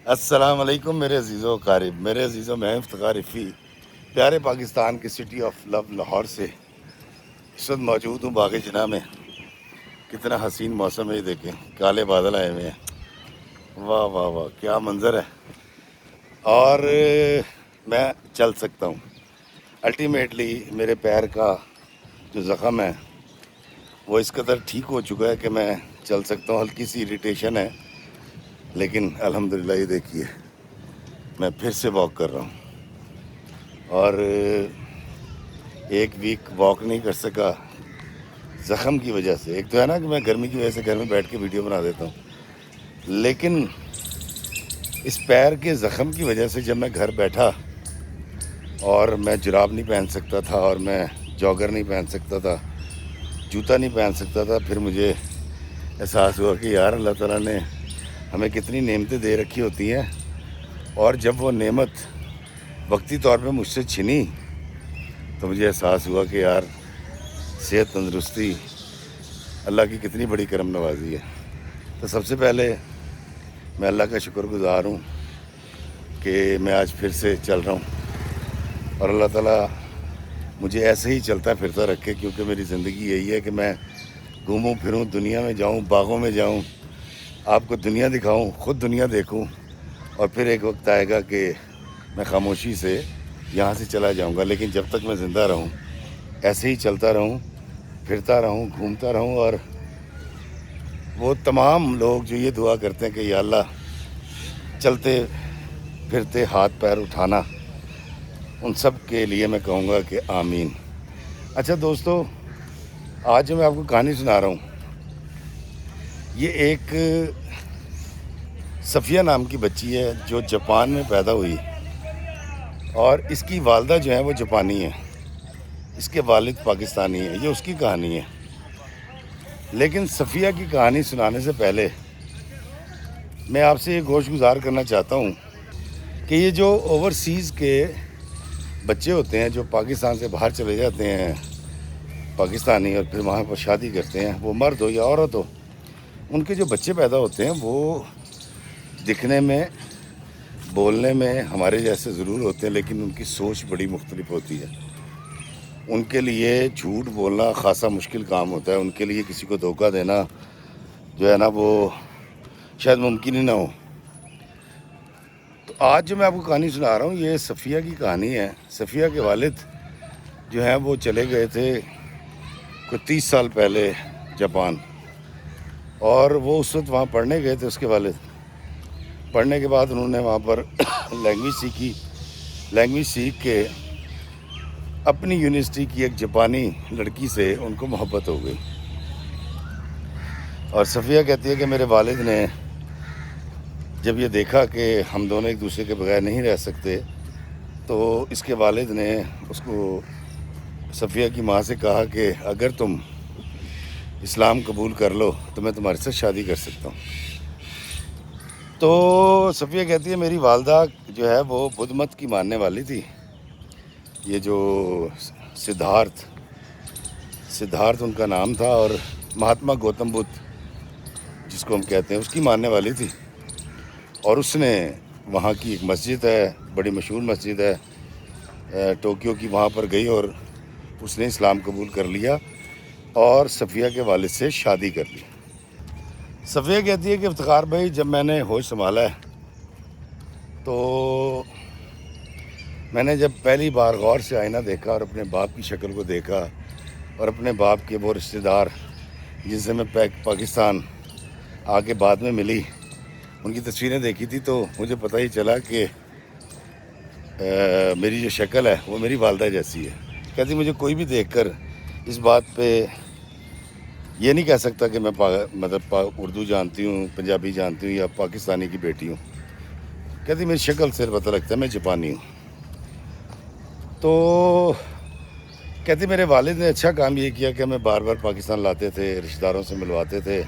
السلام علیکم میرے عزیز و قارب، میرے عزیز و میں افتخار رفیع پیارے پاکستان کی سٹی آف لو لاہور سے اس وقت موجود ہوں باغ جناح میں۔ کتنا حسین موسم ہے، یہ دیکھیں کالے بادل آئے ہوئے ہیں، واہ واہ واہ کیا منظر ہے۔ اور میں چل سکتا ہوں۔ الٹیمیٹلی میرے پیر کا جو زخم ہے وہ اس قدر ٹھیک ہو چکا ہے کہ میں چل سکتا ہوں۔ ہلکی سی اریٹیشن ہے لیکن الحمدللہ یہ دیکھیے میں پھر سے واک کر رہا ہوں۔ اور ایک ویک واک نہیں کر سکا زخم کی وجہ سے۔ ایک تو ہے نا کہ میں گرمی کی وجہ سے گھر میں بیٹھ کے ویڈیو بنا دیتا ہوں، لیکن اس پیر کے زخم کی وجہ سے جب میں گھر بیٹھا اور میں جراب نہیں پہن سکتا تھا اور میں جاگر نہیں پہن سکتا تھا، جوتا نہیں پہن سکتا تھا، پھر مجھے احساس ہوا کہ یار اللہ تعالیٰ نے ہمیں کتنی نعمتیں دے رکھی ہوتی ہیں، اور جب وہ نعمت وقتی طور پہ مجھ سے چھنی تو مجھے احساس ہوا کہ یار صحت تندرستی اللہ کی کتنی بڑی کرم نوازی ہے۔ تو سب سے پہلے میں اللہ کا شکر گزار ہوں کہ میں آج پھر سے چل رہا ہوں، اور اللہ تعالیٰ مجھے ایسے ہی چلتا پھرتا رکھے، کیونکہ میری زندگی یہی ہے کہ میں گھوموں پھروں، دنیا میں جاؤں، باغوں میں جاؤں، آپ کو دنیا دکھاؤں، خود دنیا دیکھوں، اور پھر ایک وقت آئے گا کہ میں خاموشی سے یہاں سے چلا جاؤں گا۔ لیکن جب تک میں زندہ رہوں ایسے ہی چلتا رہوں، پھرتا رہوں، گھومتا رہوں۔ اور وہ تمام لوگ جو یہ دعا کرتے ہیں کہ یا اللہ چلتے پھرتے ہاتھ پیر اٹھانا، ان سب کے لیے میں کہوں گا کہ آمین۔ اچھا دوستو، آج جو میں آپ کو کہانی سنا رہا ہوں، یہ ایک صفیہ نام کی بچی ہے جو جاپان میں پیدا ہوئی، اور اس کی والدہ جو ہیں وہ جاپانی ہے، اس کے والد پاکستانی ہیں۔ یہ اس کی کہانی ہے، لیکن صفیہ کی کہانی سنانے سے پہلے میں آپ سے یہ گوش گزار کرنا چاہتا ہوں کہ یہ جو اوورسیز کے بچے ہوتے ہیں جو پاکستان سے باہر چلے جاتے ہیں پاکستانی، اور پھر وہاں پر شادی کرتے ہیں، وہ مرد ہو یا عورت ہو، ان کے جو بچے پیدا ہوتے ہیں وہ دکھنے میں، بولنے میں ہمارے جیسے ضرور ہوتے ہیں، لیکن ان کی سوچ بڑی مختلف ہوتی ہے۔ ان کے لیے جھوٹ بولنا خاصا مشکل کام ہوتا ہے، ان کے لیے کسی کو دھوکہ دینا جو ہے نا وہ شاید ممکن ہی نہ ہو۔ تو آج جو میں آپ کو کہانی سنا رہا ہوں یہ صفیہ کی کہانی ہے۔ صفیہ کے والد جو ہیں وہ چلے گئے تھے کوئی 30 سال پہلے جاپان، اور وہ اس وقت وہاں پڑھنے گئے تھے۔ اس کے والد پڑھنے کے بعد انہوں نے وہاں پر لینگویج سیکھی، لینگویج سیکھ کے اپنی یونیورسٹی کی ایک جاپانی لڑکی سے ان کو محبت ہو گئی۔ اور صفیہ کہتی ہے کہ میرے والد نے جب یہ دیکھا کہ ہم دونوں ایک دوسرے کے بغیر نہیں رہ سکتے، تو اس کے والد نے اس کو، صفیہ کی ماں سے کہا کہ اگر تم اسلام قبول کر لو تو میں تمہارے ساتھ شادی کر سکتا ہوں۔ تو صفیہ کہتی ہے میری والدہ جو ہے وہ بدھ مت کی ماننے والی تھی۔ یہ جو سدھارتھ ان کا نام تھا، اور مہاتما گوتم بدھ جس کو ہم کہتے ہیں اس کی ماننے والی تھی، اور اس نے وہاں کی ایک مسجد ہے، بڑی مشہور مسجد ہے ٹوکیو کی، وہاں پر گئی اور اس نے اسلام قبول کر لیا اور صفیہ کے والد سے شادی کر لی۔ صفیہ کہتی ہے کہ افتخار بھائی جب میں نے ہوش سنبھالا ہے تو میں نے جب پہلی بار غور سے آئینہ دیکھا اور اپنے باپ کی شکل کو دیکھا، اور اپنے باپ کے وہ رشتہ دار جن سے میں پاکستان آ کے بعد میں ملی، ان کی تصویریں دیکھی تھی، تو مجھے پتہ ہی چلا کہ میری جو شکل ہے وہ میری والدہ جیسی ہے۔ کہتی مجھے کوئی بھی دیکھ کر اس بات پہ یہ نہیں کہہ سکتا کہ میں اردو جانتی ہوں، پنجابی جانتی ہوں یا پاکستانی کی بیٹی ہوں۔ کہتی میری شکل سے پتہ لگتا ہے میں جاپانی ہوں۔ تو کہتی میرے والد نے اچھا کام یہ کیا کہ ہمیں بار بار پاکستان لاتے تھے، رشتہ داروں سے ملواتے تھے،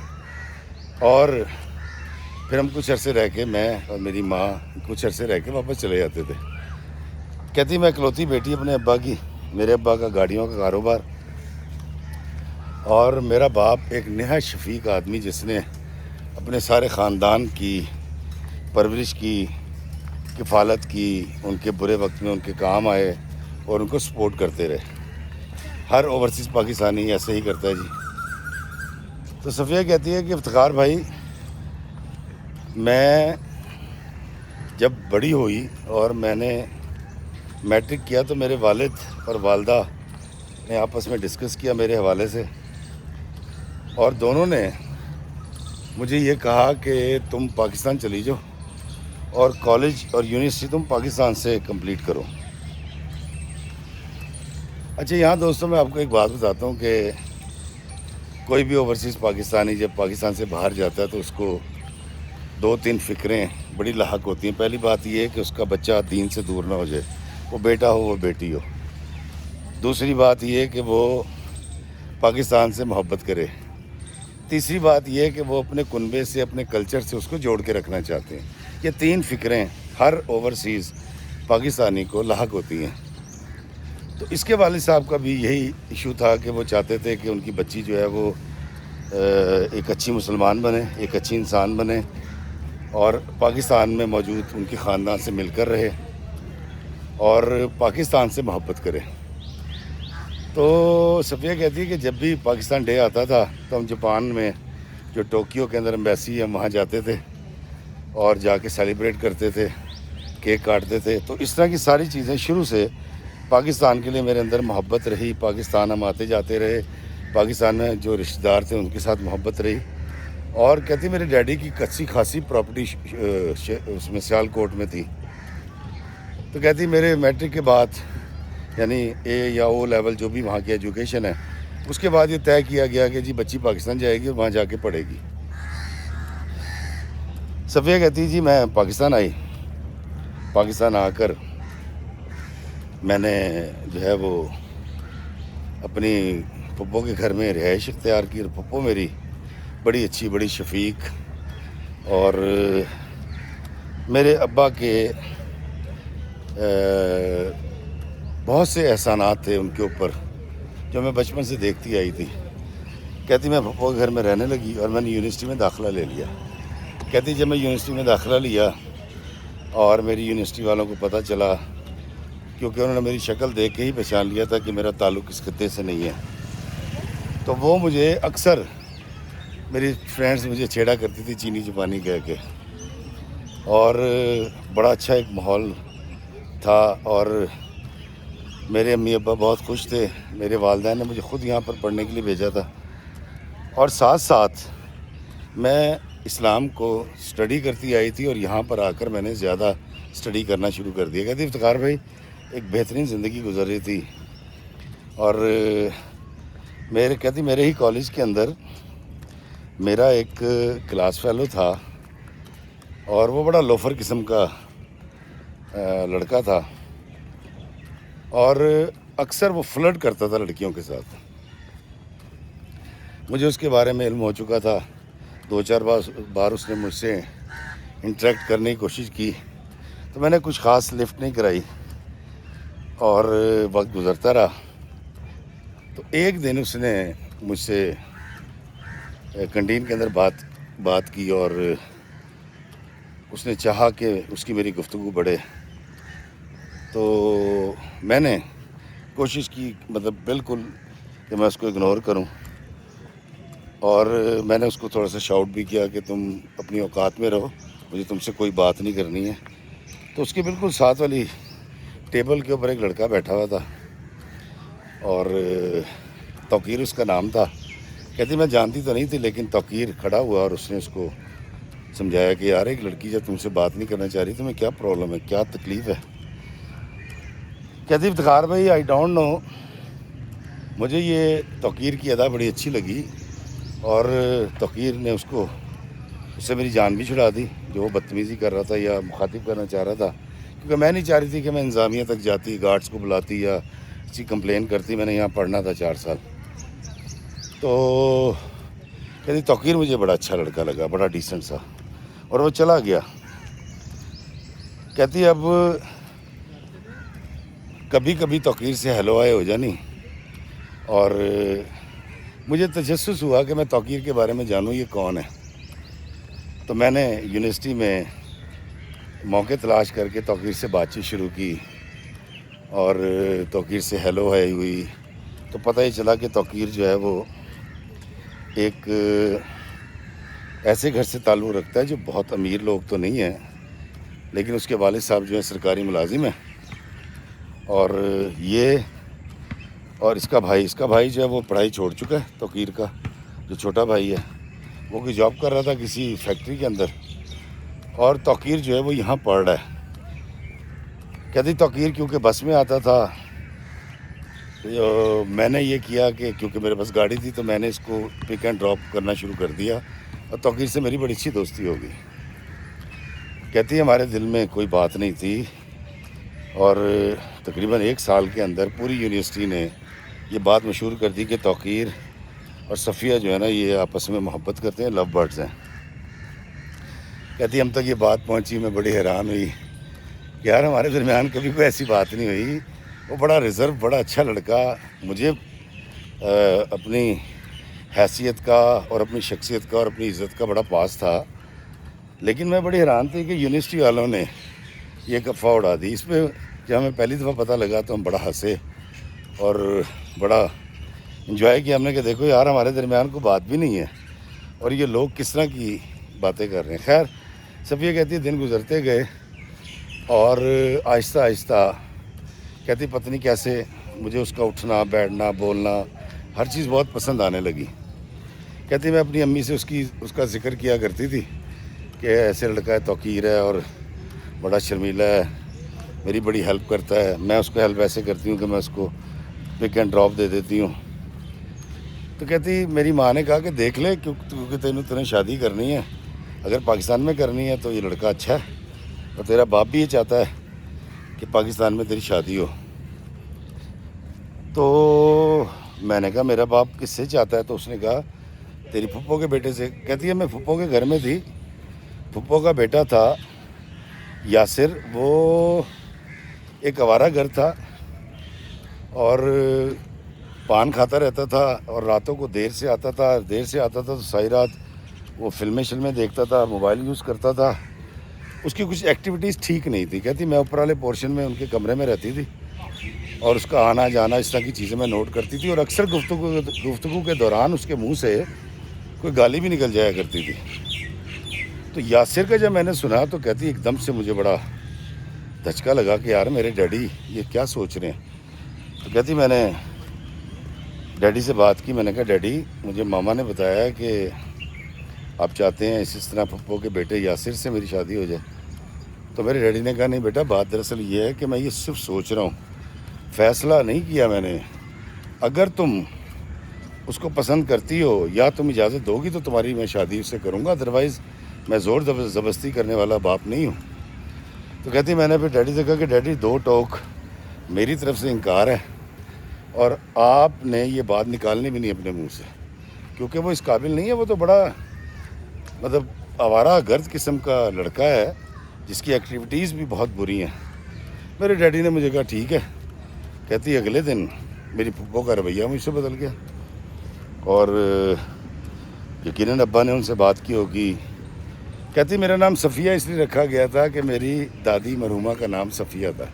اور پھر ہم کچھ عرصے رہ کے، میں اور میری ماں کچھ عرصے رہ کے واپس چلے جاتے تھے۔ کہتی میں اکلوتی بیٹی اپنے ابا کی، میرے ابا کا گاڑیوں کا کاروبار، اور میرا باپ ایک نہایت شفیق آدمی جس نے اپنے سارے خاندان کی پرورش کی، کفالت کی، ان کے برے وقت میں ان کے کام آئے اور ان کو سپورٹ کرتے رہے. ہر اوورسیز پاکستانی ایسے ہی کرتا ہے جی. تو صفیہ کہتی ہے کہ افتخار بھائی، میں جب بڑی ہوئی اور میں نے میٹرک کیا تو میرے والد اور والدہ نے آپس میں ڈسکس کیا میرے حوالے سے، اور دونوں نے مجھے یہ کہا کہ تم پاکستان چلی جاؤ اور کالج اور یونیورسٹی تم پاکستان سے کمپلیٹ کرو. اچھا یہاں دوستوں میں آپ کو ایک بات بتاتا ہوں کہ کوئی بھی اوورسیز پاکستانی جب پاکستان سے باہر جاتا ہے تو اس کو 2-3 فکریں بڑی لاحق ہوتی ہیں. پہلی بات یہ ہے کہ اس کا بچہ دین سے دور نہ ہو جائے، وہ بیٹا ہو وہ بیٹی ہو. دوسری بات یہ ہے کہ وہ پاکستان سے محبت کرے. تیسری بات یہ ہے کہ وہ اپنے کنبے سے، اپنے کلچر سے اس کو جوڑ کے رکھنا چاہتے ہیں. یہ 3 فکریں ہر اوورسیز پاکستانی کو لاحق ہوتی ہیں. تو اس کے والد صاحب کا بھی یہی ایشو تھا کہ وہ چاہتے تھے کہ ان کی بچی جو ہے وہ ایک اچھی مسلمان بنے، ایک اچھی انسان بنے اور پاکستان میں موجود ان کے خاندان سے مل کر رہے اور پاکستان سے محبت کرے. تو صفیہ کہتی ہے کہ جب بھی پاکستان ڈے آتا تھا تو ہم جاپان میں جو ٹوکیو کے اندر ایمبیسی ہے ہم وہاں جاتے تھے اور جا کے سیلیبریٹ کرتے تھے، کیک کاٹتے تھے. تو اس طرح کی ساری چیزیں شروع سے پاکستان کے لیے میرے اندر محبت رہی. پاکستان ہم آتے جاتے رہے، پاکستان میں جو رشتہ دار تھے ان کے ساتھ محبت رہی. اور کہتی میرے ڈیڈی کی کچی خاصی پراپرٹی اس میں سیال کوٹ میں تھی. تو کہتی میرے میٹرک کے بعد یعنی اے یا او لیول جو بھی وہاں کی ایجوکیشن ہے، اس کے بعد یہ طے کیا گیا کہ جی بچی پاکستان جائے گی اور وہاں جا کے پڑھے گی. صفیہ کہتی جی میں پاکستان آئی. پاکستان آ کر میں نے جو ہے وہ اپنی پھپھو کے گھر میں رہائش اختیار کی، اور پھپھو میری بڑی اچھی، بڑی شفیق، اور میرے ابا کے بہت سے احسانات تھے ان کے اوپر جو میں بچپن سے دیکھتی آئی تھی. کہتی میں پھپھو کے گھر میں رہنے لگی اور میں نے یونیورسٹی میں داخلہ لے لیا. کہتی جب میں یونیورسٹی میں داخلہ لیا اور میری یونیورسٹی والوں کو پتہ چلا، کیونکہ انہوں نے میری شکل دیکھ کے ہی پہچان لیا تھا کہ میرا تعلق اس خطے سے نہیں ہے، تو وہ مجھے اکثر میری فرینڈز مجھے چھیڑا کرتی تھی چینی چپانی کہہ کے. اور بڑا اچھا ایک ماحول تھا اور میرے امی ابا بہت خوش تھے. میرے والدین نے مجھے خود یہاں پر پڑھنے کے لیے بھیجا تھا، اور ساتھ ساتھ میں اسلام کو سٹڈی کرتی آئی تھی اور یہاں پر آ کر میں نے زیادہ سٹڈی کرنا شروع کر دیا. کہتی افتخار بھائی ایک بہترین زندگی گزر رہی تھی. اور میرے ہی کالج کے اندر میرا ایک کلاس فیلو تھا اور وہ بڑا لوفر قسم کا لڑکا تھا اور اکثر وہ فلرٹ کرتا تھا لڑکیوں کے ساتھ. مجھے اس کے بارے میں علم ہو چکا تھا. 2-4 بار اس نے مجھ سے انٹریکٹ کرنے کی کوشش کی تو میں نے کچھ خاص لفٹ نہیں کرائی اور وقت گزرتا رہا. تو ایک دن اس نے مجھ سے کنٹین کے اندر بات کی اور اس نے چاہا کہ اس کی میری گفتگو بڑھے. تو میں نے کوشش کی مطلب بالکل کہ میں اس کو اگنور کروں، اور میں نے اس کو تھوڑا سا شاؤٹ بھی کیا کہ تم اپنی اوقات میں رہو، مجھے تم سے کوئی بات نہیں کرنی ہے. تو اس کے بالکل ساتھ والی ٹیبل کے اوپر ایک لڑکا بیٹھا ہوا تھا اور توقیر اس کا نام تھا. کہتی میں جانتی تو نہیں تھی لیکن توقیر کھڑا ہوا اور اس نے اس کو سمجھایا کہ یار ایک لڑکی جب تم سے بات نہیں کرنا چاہ رہی تمہیں کیا پرابلم ہے، کیا تکلیف ہے. کہتی افتخار بھائی آئی ڈونٹ نو، مجھے یہ توقیر کی ادا بڑی اچھی لگی اور توقیر نے اس سے میری جان بھی چھڑا دی جو وہ بدتمیزی کر رہا تھا یا مخاطب کرنا چاہ رہا تھا. کیونکہ میں نہیں چاہ رہی تھی کہ میں انتظامیہ تک جاتی، گارڈز کو بلاتی یا کسی کمپلین کرتی. میں نے یہاں پڑھنا تھا 4 سال. تو کہتی توقیر مجھے بڑا اچھا لڑکا لگا، بڑا ڈیسنٹ سا، اور وہ چلا گیا. کہتی اب کبھی کبھی توقیر سے ہیلو آئے ہو جانی، اور مجھے تجسس ہوا کہ میں توقیر کے بارے میں جانوں یہ کون ہے. تو میں نے یونیورسٹی میں موقع تلاش کر کے توقیر سے بات چیت شروع کی اور توقیر سے ہیلو ہے ہوئی، تو پتہ ہی چلا کہ توقیر جو ہے وہ ایک ایسے گھر سے تعلق رکھتا ہے جو بہت امیر لوگ تو نہیں ہیں، لیکن اس کے والد صاحب جو ہیں سرکاری ملازم ہیں، اور یہ اور اس کا بھائی جو ہے وہ پڑھائی چھوڑ چکا ہے۔ توقیر کا جو چھوٹا بھائی ہے وہ کوئی جاب کر رہا تھا کسی فیکٹری کے اندر، اور توقیر جو ہے وہ یہاں پڑھ رہا ہے۔ کہتی توقیر کیونکہ بس میں آتا تھا، میں نے یہ کیا کہ کیونکہ میرے پاس گاڑی تھی تو میں نے اس کو پک اینڈ ڈراپ کرنا شروع کر دیا، اور توقیر سے میری بڑی اچھی دوستی ہو گئی۔ کہتی ہمارے دل میں کوئی بات نہیں تھی، اور تقریباً 1 سال کے اندر پوری یونیورسٹی نے یہ بات مشہور کر دی کہ توقیر اور صفیہ جو ہے نا یہ آپس میں محبت کرتے ہیں، لو برڈز ہیں۔ کہتی ہم تک یہ بات پہنچی، میں بڑی حیران ہوئی کہ یار ہمارے درمیان کبھی کوئی ایسی بات نہیں ہوئی۔ وہ بڑا ریزرو، بڑا اچھا لڑکا، مجھے اپنی حیثیت کا اور اپنی شخصیت کا اور اپنی عزت کا بڑا پاس تھا، لیکن میں بڑی حیران تھی کہ یونیورسٹی والوں نے یہ ایک افواہ اڑا دی۔ اس پہ جب ہمیں پہلی دفعہ پتہ لگا تو ہم بڑا ہنسے اور بڑا انجوائے کیا ہم نے کہ دیکھو یار ہمارے درمیان کوئی بات بھی نہیں ہے اور یہ لوگ کس طرح کی باتیں کر رہے ہیں۔ خیر صفیہ کہتی ہے دن گزرتے گئے اور آہستہ آہستہ کہتی پتہ نہیں کیسے مجھے اس کا اٹھنا بیٹھنا بولنا ہر چیز بہت پسند آنے لگی۔ کہتی میں اپنی امی سے اس کا ذکر کیا کرتی تھی کہ ایسے لڑکا ہے توقیر ہے اور بڑا شرمیلا ہے، میری بڑی ہیلپ کرتا ہے۔ میں اس کو ہیلپ ایسے کرتی ہوں کہ میں اس کو پک اینڈ ڈراپ دے دیتی ہوں۔ تو کہتی میری ماں نے کہا کہ دیکھ لے کیونکہ تینوں شادی کرنی ہے، اگر پاکستان میں کرنی ہے تو یہ لڑکا اچھا ہے، اور تیرا باپ بھی یہ چاہتا ہے کہ پاکستان میں تیری شادی ہو۔ تو میں نے کہا میرا باپ کس سے چاہتا ہے؟ تو اس نے کہا تیری پھپھو کے بیٹے سے۔ کہتی ہے میں پھپھو کے گھر میں تھی، پھپھو کا بیٹا تھا یاسر، وہ ایک آوارہ گھر تھا اور پان کھاتا رہتا تھا، اور راتوں کو دیر سے آتا تھا تو ساری رات وہ فلمیں دیکھتا تھا، موبائل یوز کرتا تھا، اس کی کچھ ایکٹیویٹیز ٹھیک نہیں تھی۔ کہتی میں اوپر والے پورشن میں ان کے کمرے میں رہتی تھی اور اس کا آنا جانا اس طرح کی چیزیں میں نوٹ کرتی تھی، اور اکثر گفتگو کے دوران اس کے منہ سے کوئی گالی بھی نکل جایا کرتی تھی۔ تو یاسر کا جب میں نے سنا تو کہتی ایک دم سے مجھے بڑا دھچکا لگا کہ یار میرے ڈیڈی یہ کیا سوچ رہے ہیں۔ تو کہتی میں نے ڈیڈی سے بات کی، میں نے کہا ڈیڈی مجھے ماما نے بتایا کہ آپ چاہتے ہیں اس طرح پھپھو کے بیٹے یاسر سے میری شادی ہو جائے۔ تو میرے ڈیڈی نے کہا نہیں بیٹا، بات دراصل یہ ہے کہ میں یہ صرف سوچ رہا ہوں، فیصلہ نہیں کیا میں نے۔ اگر تم اس کو پسند کرتی ہو یا تم اجازت دو گی تو تمہاری میں شادی اس سے کروں گا، ادروائز میں زور زبردستی کرنے والا باپ نہیں ہوں۔ تو کہتی میں نے پھر ڈیڈی سے کہا کہ ڈیڈی 2 ٹوک میری طرف سے انکار ہے، اور آپ نے یہ بات نکالنی بھی نہیں اپنے منہ سے، کیونکہ وہ اس قابل نہیں ہے، وہ تو بڑا مطلب آوارہ گرد قسم کا لڑکا ہے جس کی ایکٹیویٹیز بھی بہت بری ہیں۔ میرے ڈیڈی نے مجھے کہا ٹھیک ہے۔ کہتی اگلے دن میری پھپھو کا رویہ مجھ سے بدل گیا، اور یقیناً ابا نے ان سے بات کی ہوگی۔ کہتی میرا نام صفیہ اس لیے رکھا گیا تھا کہ میری دادی مرحومہ کا نام صفیہ تھا،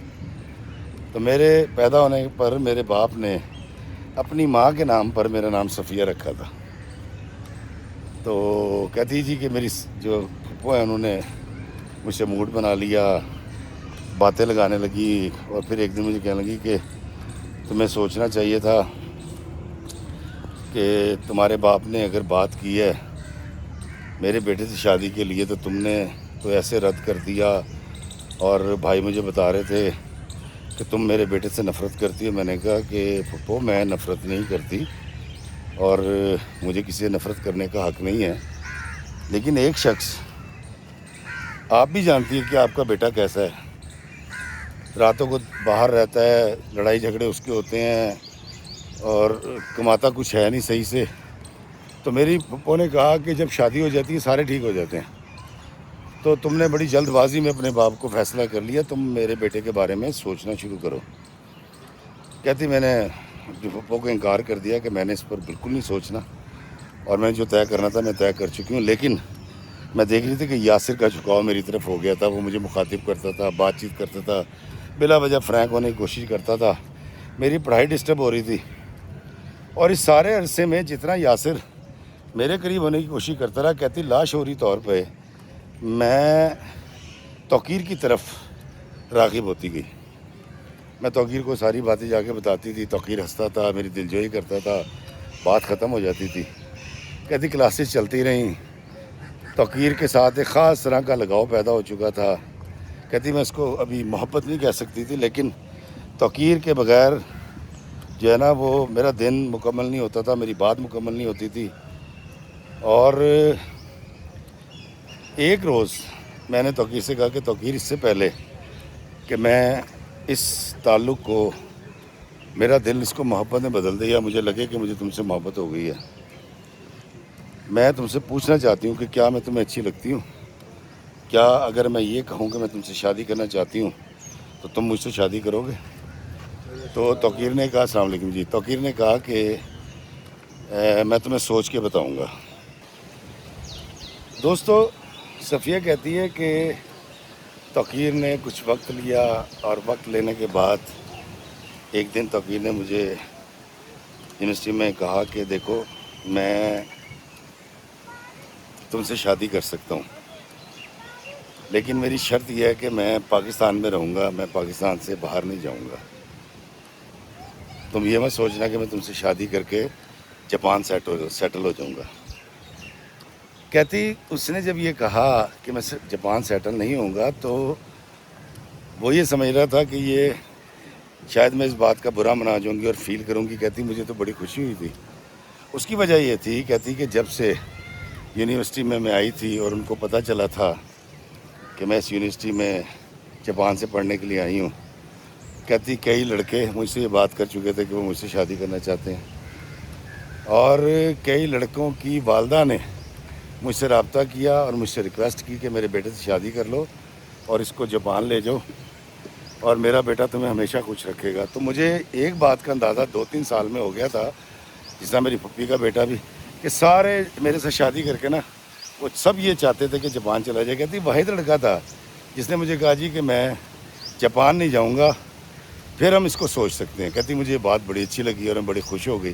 تو میرے پیدا ہونے پر میرے باپ نے اپنی ماں کے نام پر میرا نام صفیہ رکھا تھا۔ تو کہتی جی کہ میری جو پھپھو ہیں انہوں نے مجھ سے موڈ بنا لیا، باتیں لگانے لگی، اور پھر ایک دن مجھے کہنے لگی کہ تمہیں سوچنا چاہیے تھا کہ تمہارے باپ نے اگر بات کی ہے میرے بیٹے سے شادی کے لیے تو تم نے تو ایسے رد کر دیا، اور بھائی مجھے بتا رہے تھے کہ تم میرے بیٹے سے نفرت کرتی ہو۔ میں نے کہا کہ پھپھو میں نفرت نہیں کرتی، اور مجھے کسی سے نفرت کرنے کا حق نہیں ہے، لیکن ایک شخص آپ بھی جانتی ہیں کہ آپ کا بیٹا کیسا ہے، راتوں کو باہر رہتا ہے، لڑائی جھگڑے اس کے ہوتے ہیں، اور کماتا کچھ ہے نہیں صحیح سے۔ تو میری پھپھو نے کہا کہ جب شادی ہو جاتی ہے سارے ٹھیک ہو جاتے ہیں، تو تم نے بڑی جلد بازی میں اپنے باپ کو فیصلہ کر لیا، تم میرے بیٹے کے بارے میں سوچنا شروع کرو۔ کہتی میں نے اپنی پھپھو کو انکار کر دیا کہ میں نے اس پر بالکل نہیں سوچنا، اور میں جو طے کرنا تھا میں طے کر چکی ہوں، لیکن میں دیکھ رہی تھی کہ یاسر کا جھکاؤ میری طرف ہو گیا تھا، وہ مجھے مخاطب کرتا تھا، بات چیت کرتا تھا، بلا وجہ فرینک ہونے کی کوشش کرتا تھا، میری پڑھائی ڈسٹرب ہو رہی تھی۔ اور اس سارے عرصے میں جتنا یاسر میرے قریب ہونے کی کوشش کرتا رہا، کہتی لاشعوری طور پہ میں توقیر کی طرف راغب ہوتی گئی۔ میں توقیر کو ساری باتیں جا کے بتاتی تھی، توقیر ہنستا تھا، میری دلجوئی کرتا تھا، بات ختم ہو جاتی تھی۔ کہتی کلاسز چلتی رہیں، توقیر کے ساتھ ایک خاص طرح کا لگاؤ پیدا ہو چکا تھا۔ کہتی میں اس کو ابھی محبت نہیں کہہ سکتی تھی، لیکن توقیر کے بغیر جو ہے نا وہ میرا دن مکمل نہیں ہوتا تھا، میری بات مکمل نہیں ہوتی تھی۔ اور ایک روز میں نے توقیر سے کہا کہ توقیر اس سے پہلے کہ میں اس تعلق کو، میرا دل اس کو محبت میں بدل دے یا مجھے لگے کہ مجھے تم سے محبت ہو گئی ہے، میں تم سے پوچھنا چاہتی ہوں کہ کیا میں تمہیں اچھی لگتی ہوں؟ کیا اگر میں یہ کہوں کہ میں تم سے شادی کرنا چاہتی ہوں تو تم مجھ سے شادی کرو گے؟ تو توقیر نے کہا السلام علیکم جی، توقیر نے کہا کہ میں تمہیں سوچ کے بتاؤں گا۔ دوستو، صفیہ کہتی ہے کہ توقیر نے کچھ وقت لیا، اور وقت لینے کے بعد ایک دن توقیر نے مجھے یونیورسٹی میں کہا کہ دیکھو میں تم سے شادی کر سکتا ہوں، لیکن میری شرط یہ ہے کہ میں پاکستان میں رہوں گا، میں پاکستان سے باہر نہیں جاؤں گا۔ تم یہ مت سوچنا کہ میں تم سے شادی کر کے جاپان سیٹل ہو جاؤں گا۔ کہتی اس نے جب یہ کہا کہ میں جاپان سیٹل نہیں ہوں گا تو وہ یہ سمجھ رہا تھا کہ یہ شاید میں اس بات کا برا منا جاؤں گی اور فیل کروں گی۔ کہتی مجھے تو بڑی خوشی ہوئی تھی۔ اس کی وجہ یہ تھی، کہتی کہ جب سے یونیورسٹی میں آئی تھی اور ان کو پتہ چلا تھا کہ میں اس یونیورسٹی میں جاپان سے پڑھنے کے لیے آئی ہوں، کہتی کئی لڑکے مجھ سے یہ بات کر چکے تھے کہ وہ مجھ سے شادی کرنا چاہتے ہیں، اور کئی لڑکوں کی والدہ نے مجھ سے رابطہ کیا اور مجھ سے ریکویسٹ کی کہ میرے بیٹے سے شادی کر لو اور اس کو جاپان لے جاؤ، اور میرا بیٹا تمہیں ہمیشہ خوش رکھے گا۔ تو مجھے ایک بات کا اندازہ 2-3 سال میں ہو گیا تھا، جس طرح میری پھپھی کا بیٹا بھی، کہ سارے میرے سے شادی کر کے نا وہ سب یہ چاہتے تھے کہ جاپان چلا جائے۔ کہتی واحد لڑکا تھا جس نے مجھے کہا جی کہ میں جاپان نہیں جاؤں گا، پھر ہم اس کو سوچ سکتے ہیں۔ کہتی مجھے یہ بات بڑی اچھی لگی اور میں بڑی خوش ہو گئی۔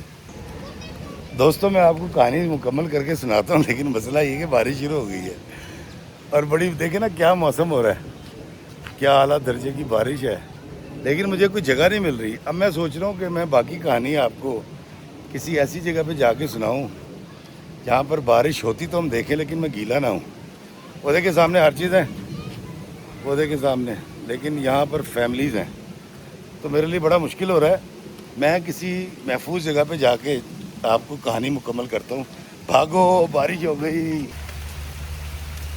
دوستوں، میں آپ کو کہانی مکمل کر کے سناتا ہوں، لیکن مسئلہ یہ کہ بارش شروع ہو گئی ہے اور بڑی دیکھیں نا کیا موسم ہو رہا ہے، کیا اعلیٰ درجے کی بارش ہے، لیکن مجھے کوئی جگہ نہیں مل رہی۔ اب میں سوچ رہا ہوں کہ میں باقی کہانی آپ کو کسی ایسی جگہ پہ جا کے سناؤں جہاں پر بارش ہوتی تو ہم دیکھیں لیکن میں گیلا نہ ہوں۔ پودے کے سامنے ہر چیز ہے، پودے کے سامنے، لیکن یہاں پر فیملیز ہیں، تو میرے لیے بڑا مشکل ہو رہا ہے۔ میں کسی محفوظ جگہ پہ جا کے آپ کو کہانی مکمل کرتا ہوں۔ بھاگو، بارش ہو گئی۔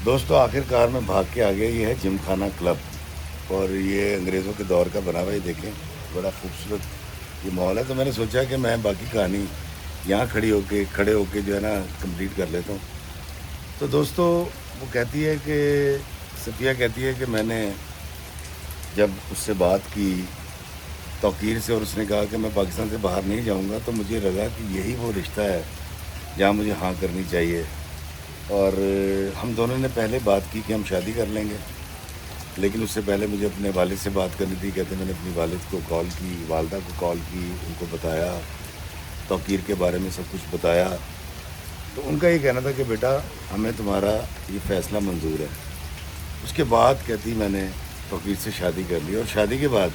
دوستو، آخر کار میں بھاگ کے آ گیا۔ یہ ہے جم خانہ کلب، اور یہ انگریزوں کے دور کا بنا ہوا ہے، دیکھیں بڑا خوبصورت یہ ماحول ہے۔ تو میں نے سوچا کہ میں باقی کہانی یہاں کھڑے ہو کے جو ہے نا کمپلیٹ کر لیتا ہوں۔ تو دوستو، وہ کہتی ہے کہ صفیہ کہتی ہے کہ میں نے جب اس سے بات کی توقیر سے اور اس نے کہا کہ میں پاکستان سے باہر نہیں جاؤں گا، تو مجھے لگا کہ یہی وہ رشتہ ہے جہاں مجھے ہاں کرنی چاہیے۔ اور ہم دونوں نے پہلے بات کی کہ ہم شادی کر لیں گے، لیکن اس سے پہلے مجھے اپنے والد سے بات کرنی تھی۔ کہتے میں نے اپنی والد کو کال کی، والدہ کو کال کی، ان کو بتایا، توقیر کے بارے میں سب کچھ بتایا۔ تو ان کا یہ کہنا تھا کہ بیٹا ہمیں تمہارا یہ فیصلہ منظور ہے۔ اس کے بعد کہتی میں نے توقیر سے شادی کر لی، اور شادی کے بعد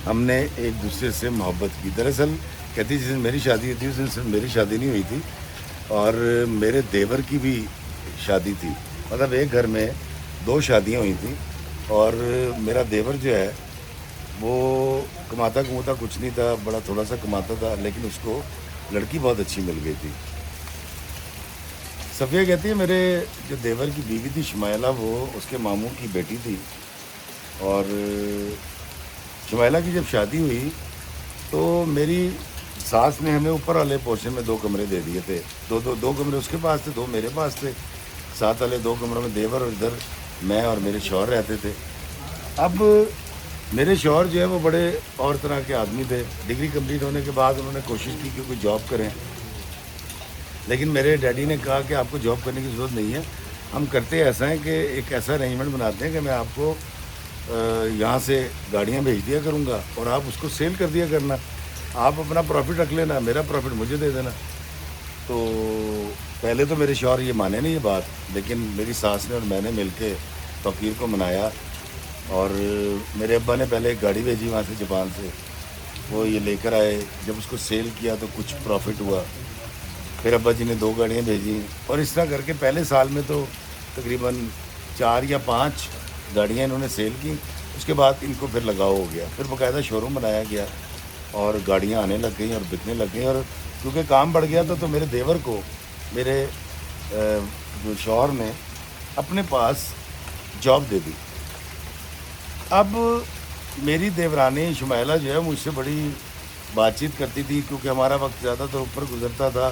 ہم نے ایک دوسرے سے محبت کی۔ دراصل کہتی جس دن میری شادی ہوئی تھی اس دن صرف میری شادی نہیں ہوئی تھی، اور میرے دیور کی بھی شادی تھی۔ مطلب ایک گھر میں 2 شادیاں ہوئی تھیں، اور میرا دیور جو ہے وہ کماتا کچھ نہیں تھا، بڑا تھوڑا سا کماتا تھا، لیکن اس کو لڑکی بہت اچھی مل گئی تھی۔ صفیہ کہتی ہے میرے جو دیور کی بیوی تھی شمائلہ، وہ اس کے ماموں کی بیٹی تھی، اور شمائلہ کی جب شادی ہوئی تو میری ساس نے ہمیں اوپر والے پورشن میں 2 کمرے دے دیے تھے۔ دو کمرے اس کے پاس تھے، 2 میرے پاس تھے۔ ساتھ والے 2 کمروں میں دیور اور ادھر میں اور میرے شوہر رہتے تھے۔ اب میرے شوہر جو ہے وہ بڑے اور طرح کے آدمی تھے۔ ڈگری کمپلیٹ ہونے کے بعد انہوں نے کوشش کی کہ کوئی جاب کریں، لیکن میرے ڈیڈی نے کہا کہ آپ کو جاب کرنے کی ضرورت نہیں ہے، ہم کرتے ایسا ہے کہ ایک ایسا ارینجمنٹ بناتے ہیں کہ میں آپ کو یہاں سے گاڑیاں بھیج دیا کروں گا اور آپ اس کو سیل کر دیا کرنا. آپ اپنا پروفٹ رکھ لینا, میرا پروفٹ مجھے دے دینا. تو پہلے تو میرے شوہر یہ مانے نہیں یہ بات, لیکن میری ساس نے اور میں نے مل کے توقیر کو منایا. اور میرے ابا نے پہلے ایک گاڑی بھیجی وہاں سے جاپان سے, وہ یہ لے کر آئے. جب اس کو سیل کیا تو کچھ پروفٹ ہوا. پھر ابا جی نے 2 گاڑیاں بھیجیں, اور اس طرح کر کے پہلے سال میں تو تقریباً 4 یا 5 گاڑیاں انہوں نے سیل کی. اس کے بعد ان کو پھر لگاؤ ہو گیا, پھر باقاعدہ شو روم بنایا گیا اور گاڑیاں آنے لگ گئیں اور بکنے لگ گئیں. اور کیونکہ کام بڑھ گیا تھا تو میرے دیور کو میرے جو شوہر نے اپنے پاس جاب دے دی. اب میری دیورانی شمائلہ جو ہے مجھ سے بڑی بات چیت کرتی تھی, کیونکہ ہمارا وقت زیادہ تر اوپر گزرتا تھا,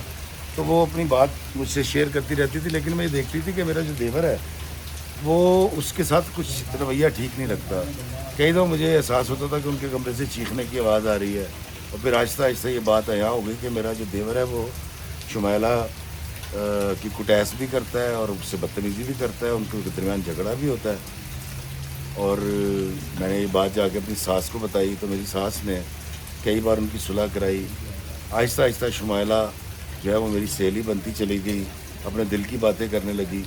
تو وہ اپنی بات مجھ سے شیئر کرتی رہتی تھی. لیکن میں یہ دیکھتی تھی کہ میرا جو دیور ہے وہ اس کے ساتھ کچھ رویہ ٹھیک نہیں لگتا. کئی دفعہ مجھے احساس ہوتا تھا کہ ان کے کمرے سے چیخنے کی آواز آ رہی ہے. اور پھر آہستہ آہستہ یہ بات عیاں ہو گئی کہ میرا جو دیور ہے وہ شمائلہ کی کٹیس بھی کرتا ہے اور اس سے بدتمیزی بھی کرتا ہے. ان کے درمیان جھگڑا بھی ہوتا ہے. اور میں نے یہ بات جا کے اپنی ساس کو بتائی تو میری ساس نے کئی بار ان کی صلح کرائی. آہستہ آہستہ شمائلہ جو ہے وہ میری سہیلی بنتی چلی گئی, اپنے دل کی باتیں کرنے لگی.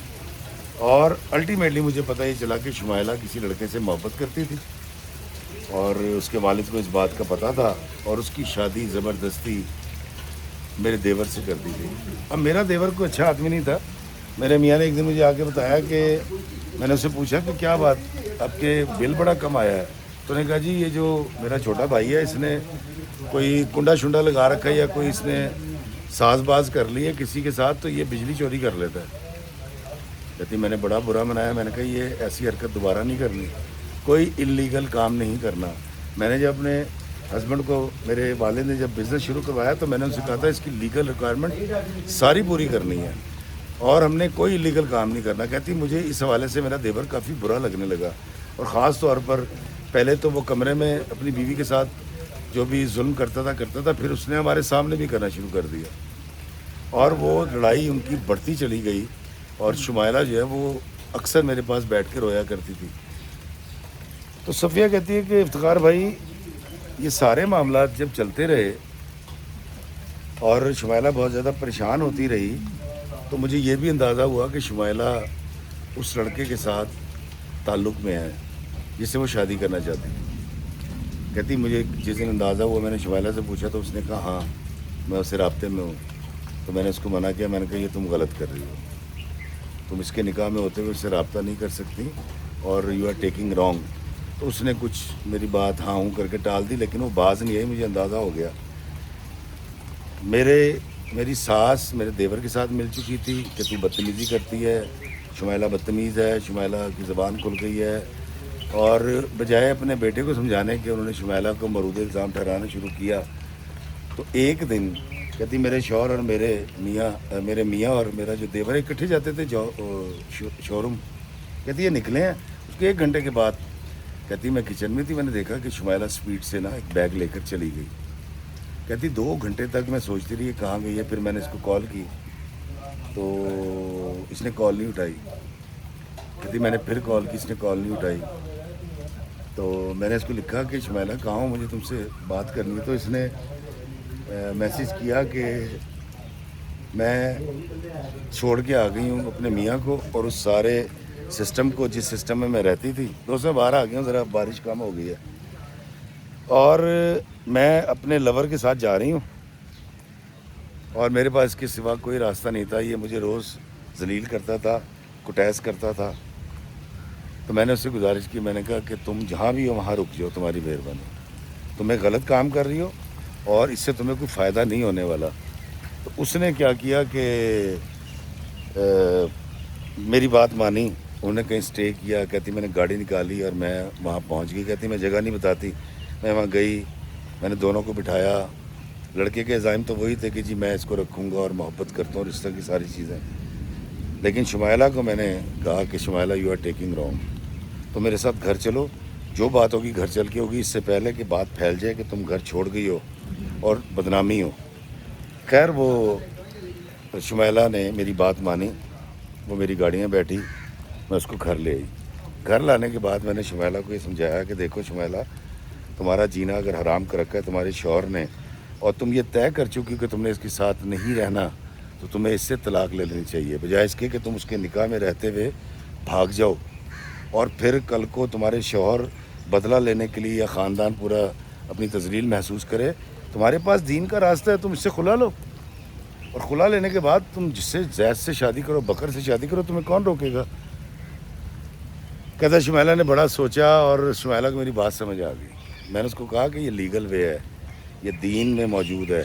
اور الٹیمیٹلی مجھے پتہ یہ چلا کہ شمائلہ کسی لڑکے سے محبت کرتی تھی اور اس کے والد کو اس بات کا پتہ تھا, اور اس کی شادی زبردستی میرے دیور سے کر دی گئی. اب میرا دیور کوئی اچھا آدمی نہیں تھا. میرے میاں نے ایک دن مجھے آ کے بتایا کہ میں نے اس سے پوچھا کہ کیا بات, آپ کے بل بڑا کم آیا ہے. تو نے کہا جی یہ جو میرا چھوٹا بھائی ہے اس نے کوئی کنڈا شنڈا لگا رکھا ہے یا کوئی اس نے ساز باز کر لی ہے کسی کے ساتھ, تو یہ بجلی چوری کر لیتا ہے. کہتی میں نے بڑا برا منایا. میں نے کہا یہ ایسی حرکت دوبارہ نہیں کرنی, کوئی انلیگل کام نہیں کرنا. میں نے جب اپنے ہسبینڈ کو, میرے والد نے جب بزنس شروع کروایا تو میں نے ان سے کہا تھا اس کی لیگل ریکوائرمنٹ ساری پوری کرنی ہے اور ہم نے کوئی انلیگل کام نہیں کرنا. کہتی مجھے اس حوالے سے میرا دیور کافی برا لگنے لگا, اور خاص طور پر پہلے تو وہ کمرے میں اپنی بیوی کے ساتھ جو بھی ظلم کرتا تھا, پھر اس نے ہمارے سامنے بھی کرنا شروع کر دیا. اور وہ لڑائی ان کی بڑھتی چلی گئی. اور شمائلہ جو ہے وہ اکثر میرے پاس بیٹھ کے رویا کرتی تھی. تو صفیہ کہتی ہے کہ افتخار بھائی یہ سارے معاملات جب چلتے رہے اور شمائلہ بہت زیادہ پریشان ہوتی رہی, تو مجھے یہ بھی اندازہ ہوا کہ شمائلہ اس لڑکے کے ساتھ تعلق میں ہے جس سے وہ شادی کرنا چاہتی تھی. کہتی مجھے جس دن اندازہ ہوا, میں نے شمائلہ سے پوچھا تو اس نے کہا ہاں میں اس سے رابطے میں ہوں. تو میں نے اس کو منع کیا. میں نے کہا یہ تم غلط کر رہی ہو, تم اس کے نکاح میں ہوتے ہوئے اس سے رابطہ نہیں کر سکتی اور یو آر ٹیکنگ رانگ. تو اس نے کچھ میری بات ہاں ہوں کر کے ٹال دی, لیکن وہ باز نہیں آئی. مجھے اندازہ ہو گیا. میری ساس میرے دیور کے ساتھ مل چکی تھی کہ تو بدتمیزی کرتی ہے, شمائلہ بدتمیز ہے, شمائلہ کی زبان کھل گئی ہے. اور بجائے اپنے بیٹے کو سمجھانے کہ انہوں نے شمائلہ کو مورود الزام ٹھہرانا شروع کیا. تو ایک دن کہتی میرے شوہر اور میرے میاں اور میرا جو دیور اکٹھے جاتے تھے شو روم. کہتی یہ نکلے ہیں. اس کے 1 گھنٹے کے بعد کہتی میں کچن میں تھی, میں نے دیکھا کہ شمائلہ سپیڈ سے ایک بیگ لے کر چلی گئی. کہتی 2 گھنٹے تک میں سوچتی رہی کہاں گئی ہے. پھر میں نے اس کو کال کی تو اس نے کال نہیں اٹھائی. کہتی میں نے پھر کال کی, اس نے کال نہیں اٹھائی. تو میں نے اس کو لکھا کہ شمائلہ کہاں ہوں, مجھے تم سے بات کرنی ہے. تو اس نے میسیج کیا کہ میں چھوڑ کے آ گئی ہوں اپنے میاں کو اور اس سارے سسٹم کو جس سسٹم میں رہتی تھی. دوستوں باہر آ گیا ہوں, ذرا بارش کم ہو گئی ہے, اور میں اپنے لور کے ساتھ جا رہی ہوں اور میرے پاس اس کے سوا کوئی راستہ نہیں تھا. یہ مجھے روز ذلیل کرتا تھا, کٹیس کرتا تھا. تو میں نے اس سے گزارش کی, میں نے کہا کہ تم جہاں بھی ہو وہاں رک جاؤ, تمہاری مہربانی, تمہیں غلط کام کر رہی ہو اور اس سے تمہیں کوئی فائدہ نہیں ہونے والا. تو اس نے کیا کیا کہ میری بات مانی. انہوں نے کہیں سٹے کیا. کہتی میں نے گاڑی نکالی اور میں وہاں پہنچ گئی. کہتی میں جگہ نہیں بتاتی. میں وہاں گئی, میں نے دونوں کو بٹھایا. لڑکے کے عزائم تو وہی تھے کہ جی میں اس کو رکھوں گا اور محبت کرتا ہوں, رشتہ کی ساری چیزیں. لیکن شمائلہ کو میں نے کہا کہ Shumaila you are taking wrong, تو میرے ساتھ گھر چلو, جو بات ہوگی گھر چل کے ہوگی, اس سے پہلے کہ بات پھیل جائے کہ تم گھر چھوڑ گئی ہو اور بدنامی ہو. خیر وہ شمائلہ نے میری بات مانی وہ میری گاڑی میں بیٹھی, میں اس کو گھر لے آئی. گھر لانے کے بعد میں نے شمیلہ کو یہ سمجھایا کہ دیکھو شمیلہ, تمہارا جینا اگر حرام کر رکھا ہے تمہارے شوہر نے, اور تم یہ طے کر چکی کہ تم نے اس کے ساتھ نہیں رہنا, تو تمہیں اس سے طلاق لے لینی چاہیے, بجائے اس کے کہ تم اس کے نکاح میں رہتے ہوئے بھاگ جاؤ اور پھر کل کو تمہارے شوہر بدلہ لینے کے لیے یا خاندان پورا اپنی تذلیل محسوس کرے. تمہارے پاس دین کا راستہ ہے, تم اس سے خلا لو, اور خلا لینے کے بعد تم جس سے زید سے شادی کرو, بکر سے شادی کرو, تمہیں کون روکے گا. کہتا شمیلہ نے بڑا سوچا اور شمیلہ کو میری بات سمجھ آ گئی. میں نے اس کو کہا کہ یہ لیگل وے ہے, یہ دین میں موجود ہے,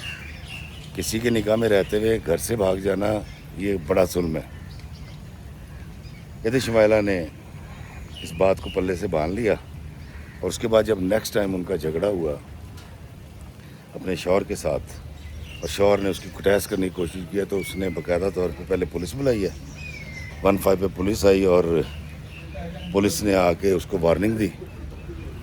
کسی کے نکاح میں رہتے ہوئے گھر سے بھاگ جانا یہ بڑا ظلم ہے. کہتے شمیلہ نے اس بات کو پلے سے باندھ لیا, اور اس کے بعد جب نیکسٹ ٹائم ان کا جھگڑا ہوا اپنے شوہر کے ساتھ, اور شوہر نے اس کی کٹیس کرنے کی کوشش کیا, تو اس نے باقاعدہ طور پہ پہلے پولیس بلائی ہے. 15 پہ پولیس آئی اور پولیس نے آ کے اس کو وارننگ دی,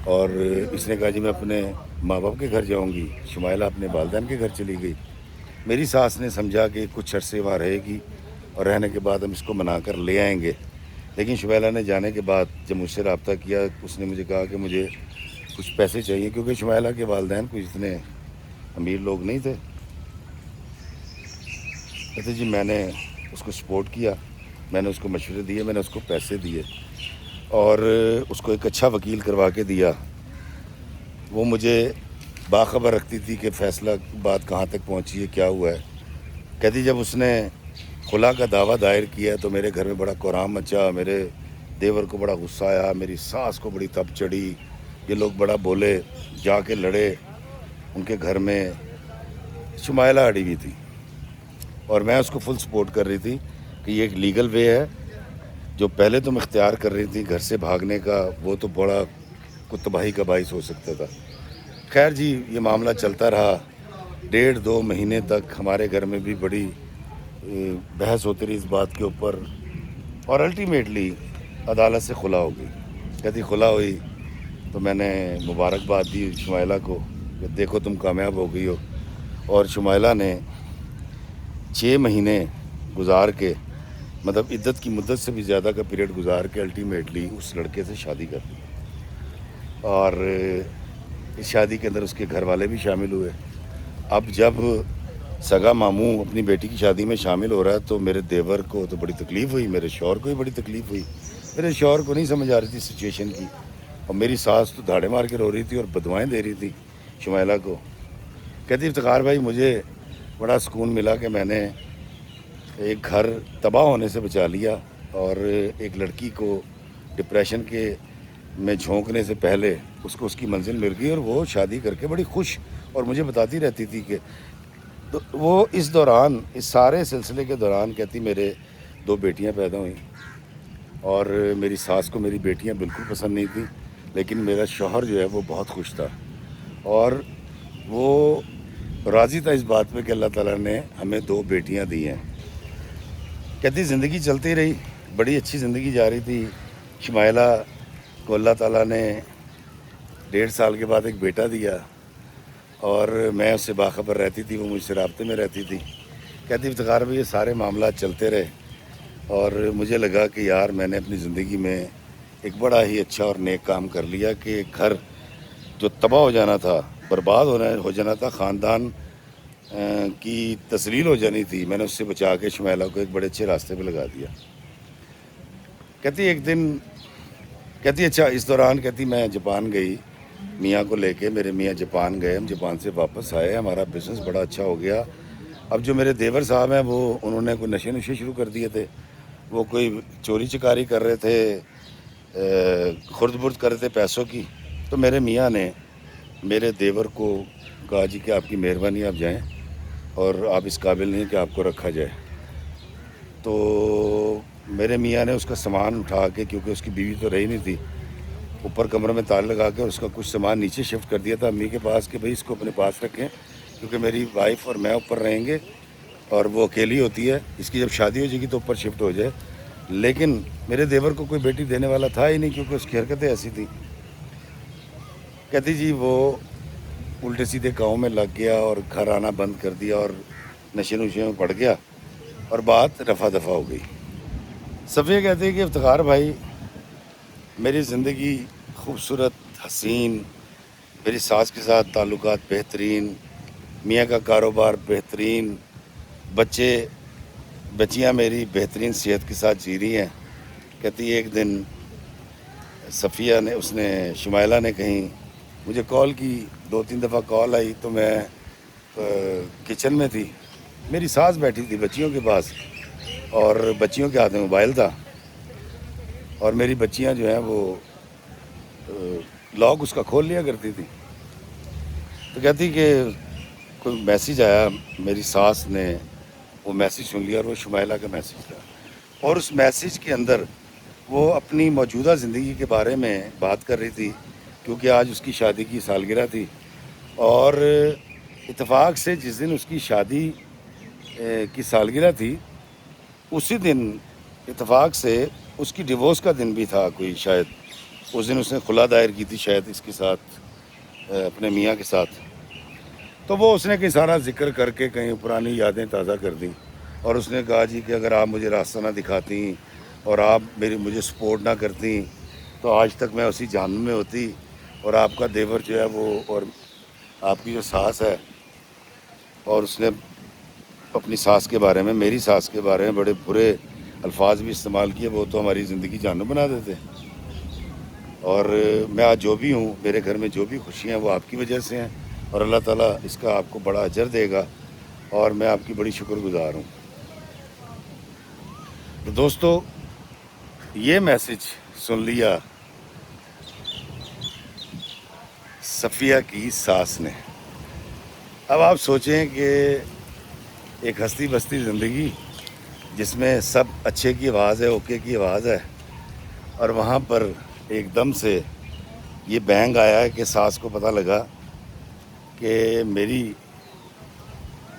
اور اس نے کہا جی میں اپنے ماں باپ کے گھر جاؤں گی. شمیلہ اپنے والدین کے گھر چلی گئی. میری ساس نے سمجھا کہ کچھ عرصے وہاں رہے گی اور رہنے کے بعد ہم اس کو منا کر لے آئیں گے. لیکن شمیلہ نے جانے کے بعد جب مجھ سے رابطہ کیا, اس نے مجھے کہا کہ مجھے کچھ پیسے چاہیے, کیونکہ شمیلہ کے والدین کچھ اتنے امیر لوگ نہیں تھے. کہتے جی میں نے اس کو سپورٹ کیا, میں نے اس کو مشورے دیے, میں نے اس کو پیسے دیے, اور اس کو ایک اچھا وکیل کروا کے دیا. وہ مجھے باخبر رکھتی تھی کہ فیصلہ بات کہاں تک پہنچی ہے, کیا ہوا ہے. کہتی جب اس نے خلا کا دعویٰ دائر کیا تو میرے گھر میں بڑا کوہرام مچا, میرے دیور کو بڑا غصہ آیا, میری ساس کو بڑی تپ چڑھی, یہ لوگ بڑا بولے, جا کے لڑے ان کے گھر میں. شمیلہ اڑی ہوئی تھی اور میں اس کو فل سپورٹ کر رہی تھی کہ یہ ایک لیگل وے ہے. جو پہلے تم اختیار کر رہی تھی گھر سے بھاگنے کا, وہ تو بڑا تباہی کا باعث ہو سکتا تھا. خیر جی یہ معاملہ چلتا رہا 1.5-2 مہینے تک. ہمارے گھر میں بھی بڑی بحث ہوتی رہی اس بات کے اوپر, اور الٹیمیٹلی عدالت سے خلا ہو گئی. کہتی خلا ہوئی تو میں نے مبارکباد دی شمیلہ کو کہ دیکھو تم کامیاب ہو گئی ہو. اور شمیلہ نے 6 مہینے گزار کے, مطلب عدت کی مدت سے بھی زیادہ کا پیریڈ گزار کے الٹیمیٹلی اس لڑکے سے شادی کر دی. اور اس شادی کے اندر اس کے گھر والے بھی شامل ہوئے. اب جب سگا ماموں اپنی بیٹی کی شادی میں شامل ہو رہا ہے تو میرے دیور کو تو بڑی تکلیف ہوئی, میرے شوہر کو بھی بڑی تکلیف ہوئی. میرے شوہر کو نہیں سمجھ آ رہی تھی سچویشن کی, اور میری ساس تو دھاڑے مار کے رو رہی تھی اور بدوائیں دے رہی تھی شمیلہ کو. کہتی افتخار بھائی مجھے بڑا سکون ملا کہ میں نے ایک گھر تباہ ہونے سے بچا لیا, اور ایک لڑکی کو ڈپریشن کے میں جھونکنے سے پہلے اس کو اس کی منزل مل گئی, اور وہ شادی کر کے بڑی خوش, اور مجھے بتاتی رہتی تھی کہ وہ اس دوران, اس سارے سلسلے کے دوران کہتی میرے 2 بیٹیاں پیدا ہوئیں, اور میری ساس کو میری بیٹیاں بالکل پسند نہیں تھیں, لیکن میرا شوہر جو ہے وہ بہت خوش تھا, اور وہ راضی تھا اس بات پہ کہ اللہ تعالیٰ نے ہمیں 2 بیٹیاں دی ہیں. کہتی زندگی چلتی رہی, بڑی اچھی زندگی جا رہی تھی. شمیلہ کو اللہ تعالیٰ نے 1.5 سال کے بعد ایک بیٹا دیا, اور میں اس سے باخبر رہتی تھی, وہ مجھ سے رابطے میں رہتی تھی. کہتی افتخار بھی یہ سارے معاملات چلتے رہے, اور مجھے لگا کہ یار میں نے اپنی زندگی میں ایک بڑا ہی اچھا اور نیک کام کر لیا کہ ایک گھر جو تباہ ہو جانا تھا, برباد ہو جانا تھا, خاندان کی تذلیل ہو جانی تھی, میں نے اس سے بچا کے شمیلہ کو ایک بڑے اچھے راستے پہ لگا دیا. کہتی ایک دن, کہتی اچھا اس دوران کہتی میں جاپان گئی میاں کو لے کے, میرے میاں جاپان گئے, ہم جاپان سے واپس آئے, ہمارا بزنس بڑا اچھا ہو گیا. اب جو میرے دیور صاحب ہیں وہ انہوں نے کوئی نشے شروع کر دیے تھے, وہ کوئی چوری چکاری کر رہے تھے, خرد برد کر رہے تھے پیسوں کی. تو میرے میاں نے میرے دیور کو کہا جی کہ آپ کی مہربانی آپ جائیں, اور آپ اس قابل نہیں کہ آپ کو رکھا جائے. تو میرے میاں نے اس کا سامان اٹھا کے, کیونکہ اس کی بیوی تو رہی نہیں تھی, اوپر کمرے میں تالے لگا کے اس کا کچھ سامان نیچے شفٹ کر دیا تھا امی کے پاس کہ بھئی اس کو اپنے پاس رکھیں, کیونکہ میری وائف اور میں اوپر رہیں گے, اور وہ اکیلی ہوتی ہے, اس کی جب شادی ہو جائے گی تو اوپر شفٹ ہو جائے. لیکن میرے دیور کو کوئی بیٹی دینے والا تھا ہی نہیں, کیونکہ اس کی حرکتیں ایسی تھیں. کہتی جی وہ الٹے سیدھے کاموں میں لگ گیا اور گھر آنا بند کر دیا, اور نشے میں پڑ گیا, اور بات رفع دفع ہو گئی. صفیہ کہتی ہے کہ افتخار بھائی میری زندگی خوبصورت، حسین، میری ساس کے ساتھ تعلقات بہترین، میاں کا کاروبار بہترین، بچیاں میری بہترین صحت کے ساتھ جی رہی ہیں۔ کہتی ایک دن صفیہ نے شمائلہ نے کہیں مجھے کال کی، 2-3 دفعہ کال آئی تو میں کچن میں تھی، میری ساس بیٹھی تھی بچیوں کے پاس اور بچیوں کے ہاتھ میں موبائل تھا، اور میری بچیاں جو ہیں وہ لاک اس کا کھول لیا کرتی تھی۔ تو کہتی کہ کوئی میسیج آیا، میری ساس نے وہ میسیج سن لیا، اور وہ شمائلہ کا میسیج تھا، اور اس میسیج کے اندر وہ اپنی موجودہ زندگی کے بارے میں بات کر رہی تھی، کیونکہ آج اس کی شادی کی سالگرہ تھی، اور اتفاق سے جس دن اس کی شادی کی سالگرہ تھی اسی دن اتفاق سے اس کی ڈیورس کا دن بھی تھا کوئی، شاید اس دن اس نے خلا دائر کی تھی شاید اس کے ساتھ، اپنے میاں کے ساتھ۔ تو وہ اس نے کہیں سارا ذکر کر کے کہیں پرانی یادیں تازہ کر دیں، اور اس نے کہا جی کہ اگر آپ مجھے راستہ نہ دکھاتی اور آپ مجھے سپورٹ نہ کرتی تو آج تک میں اسی جہنم میں ہوتی، اور آپ کا دیور جو ہے وہ، اور آپ کی جو ساس ہے، اور اس نے اپنی ساس کے بارے میں، میری ساس کے بارے میں بڑے برے الفاظ بھی استعمال کیے، وہ تو ہماری زندگی جہنم بنا دیتے۔ اور میں آج جو بھی ہوں، میرے گھر میں جو بھی خوشیاں ہیں وہ آپ کی وجہ سے ہیں، اور اللہ تعالیٰ اس کا آپ کو بڑا اجر دے گا، اور میں آپ کی بڑی شکر گزار ہوں۔ تو دوستو، یہ میسیج سن لیا صفیہ کی ساس نے۔ اب آپ سوچیں کہ ایک ہستی بستی زندگی جس میں سب اچھے کی آواز ہے، اوکے کی آواز ہے، اور وہاں پر ایک دم سے یہ بینگ آیا ہے کہ ساس کو پتہ لگا کہ میری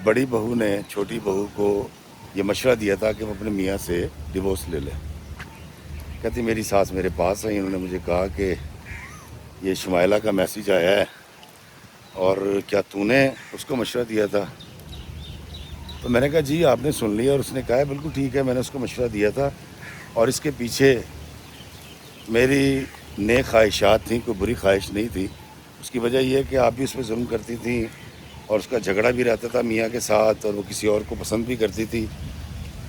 بڑی بہو نے چھوٹی بہو کو یہ مشورہ دیا تھا کہ وہ اپنے میاں سے ڈیورس لے لے۔ کہتی میری ساس میرے پاس آئی، انہوں نے مجھے کہا کہ یہ شمائلہ کا میسیج آیا ہے، اور کیا تو نے اس کو مشورہ دیا تھا؟ تو میں نے کہا جی آپ نے سن لیا، اور اس نے کہا ہے بالکل ٹھیک ہے، میں نے اس کو مشورہ دیا تھا، اور اس کے پیچھے میری نیک خواہشات تھیں، کوئی بری خواہش نہیں تھی۔ اس کی وجہ یہ ہے کہ آپ بھی اس پہ ظلم کرتی تھیں، اور اس کا جھگڑا بھی رہتا تھا میاں کے ساتھ، اور وہ کسی اور کو پسند بھی کرتی تھی۔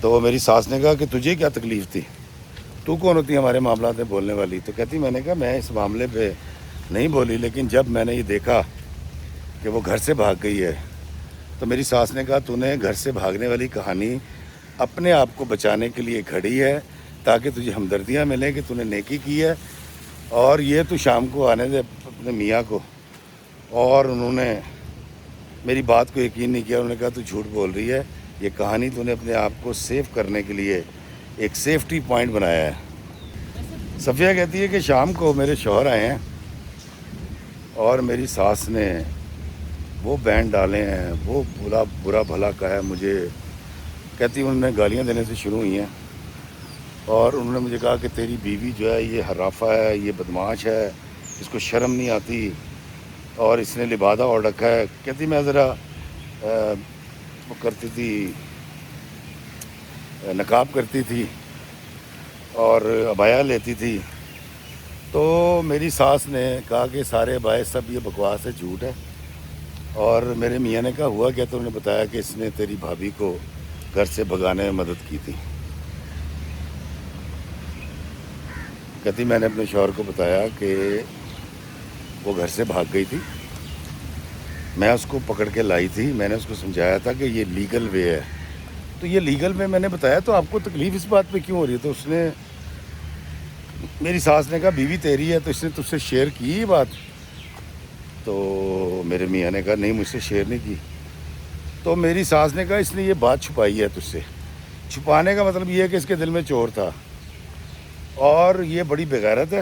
تو میری ساس نے کہا کہ تجھے کیا تکلیف تھی، تو کون ہوتی ہمارے معاملات میں بولنے والی؟ تو کہتی میں نے کہا میں اس معاملے پہ نہیں بولی، لیکن جب میں نے یہ دیکھا کہ وہ گھر سے بھاگ گئی ہے، تو میری ساس نے کہا تو نے گھر سے بھاگنے والی کہانی اپنے آپ کو بچانے کے لیے گھڑی ہے، تاکہ تجھے ہمدردیاں ملیں کہ تو نے نیکی کی ہے، اور یہ تو شام کو آنے دے اپنے میاں کو۔ اور انہوں نے میری بات کو یقین نہیں کیا، انہوں نے کہا تو جھوٹ بول رہی ہے، یہ کہانی تو نے اپنے آپ کو سیف کرنے کے لیے ایک سیفٹی پوائنٹ بنایا ہے۔ صفیہ کہتی ہے کہ شام کو میرے شوہر آئے ہیں، اور میری ساس نے وہ بینڈ ڈالے ہیں، وہ برا بھلا کہا ہے مجھے۔ کہتی انہوں نے گالیاں دینے سے شروع ہوئی ہیں، اور انہوں نے مجھے کہا کہ تیری بیوی جو ہے یہ حرافہ ہے، یہ بدماش ہے، اس کو شرم نہیں آتی، اور اس نے لبادہ اوڑھ رکھا ہے۔ کہتی میں ذرا وہ کرتی تھی، نقاب کرتی تھی اور عبایا لیتی تھی، تو میری ساس نے کہا کہ سارے عبائے سب یہ بکواس ہے، جھوٹ ہے۔ اور میرے میاں نے کہا ہوا کیا؟ تو انہوں نے بتایا کہ اس نے تیری بھابھی کو گھر سے بھگانے میں مدد کی تھی۔ کہتی میں نے اپنے شوہر کو بتایا کہ وہ گھر سے بھاگ گئی تھی، میں اس کو پکڑ کے لائی تھی، میں نے اس کو سمجھایا تھا کہ یہ لیگل وے ہے۔ تو یہ لیگل وے میں نے بتایا، تو آپ کو تکلیف اس بات پہ کیوں ہو رہی ہے؟ تو اس نے، میری ساس نے کہا بیوی تیری ہے تو اس نے تجھ سے شیئر کی یہ بات؟ تو میرے میاں نے کہا نہیں، مجھ سے شیئر نہیں کی۔ تو میری ساس نے کہا اس نے یہ بات چھپائی ہے تجھ سے۔ چھپانے کا مطلب یہ ہے کہ اس کے دل میں چور تھا، اور یہ بڑی بغیرت ہے،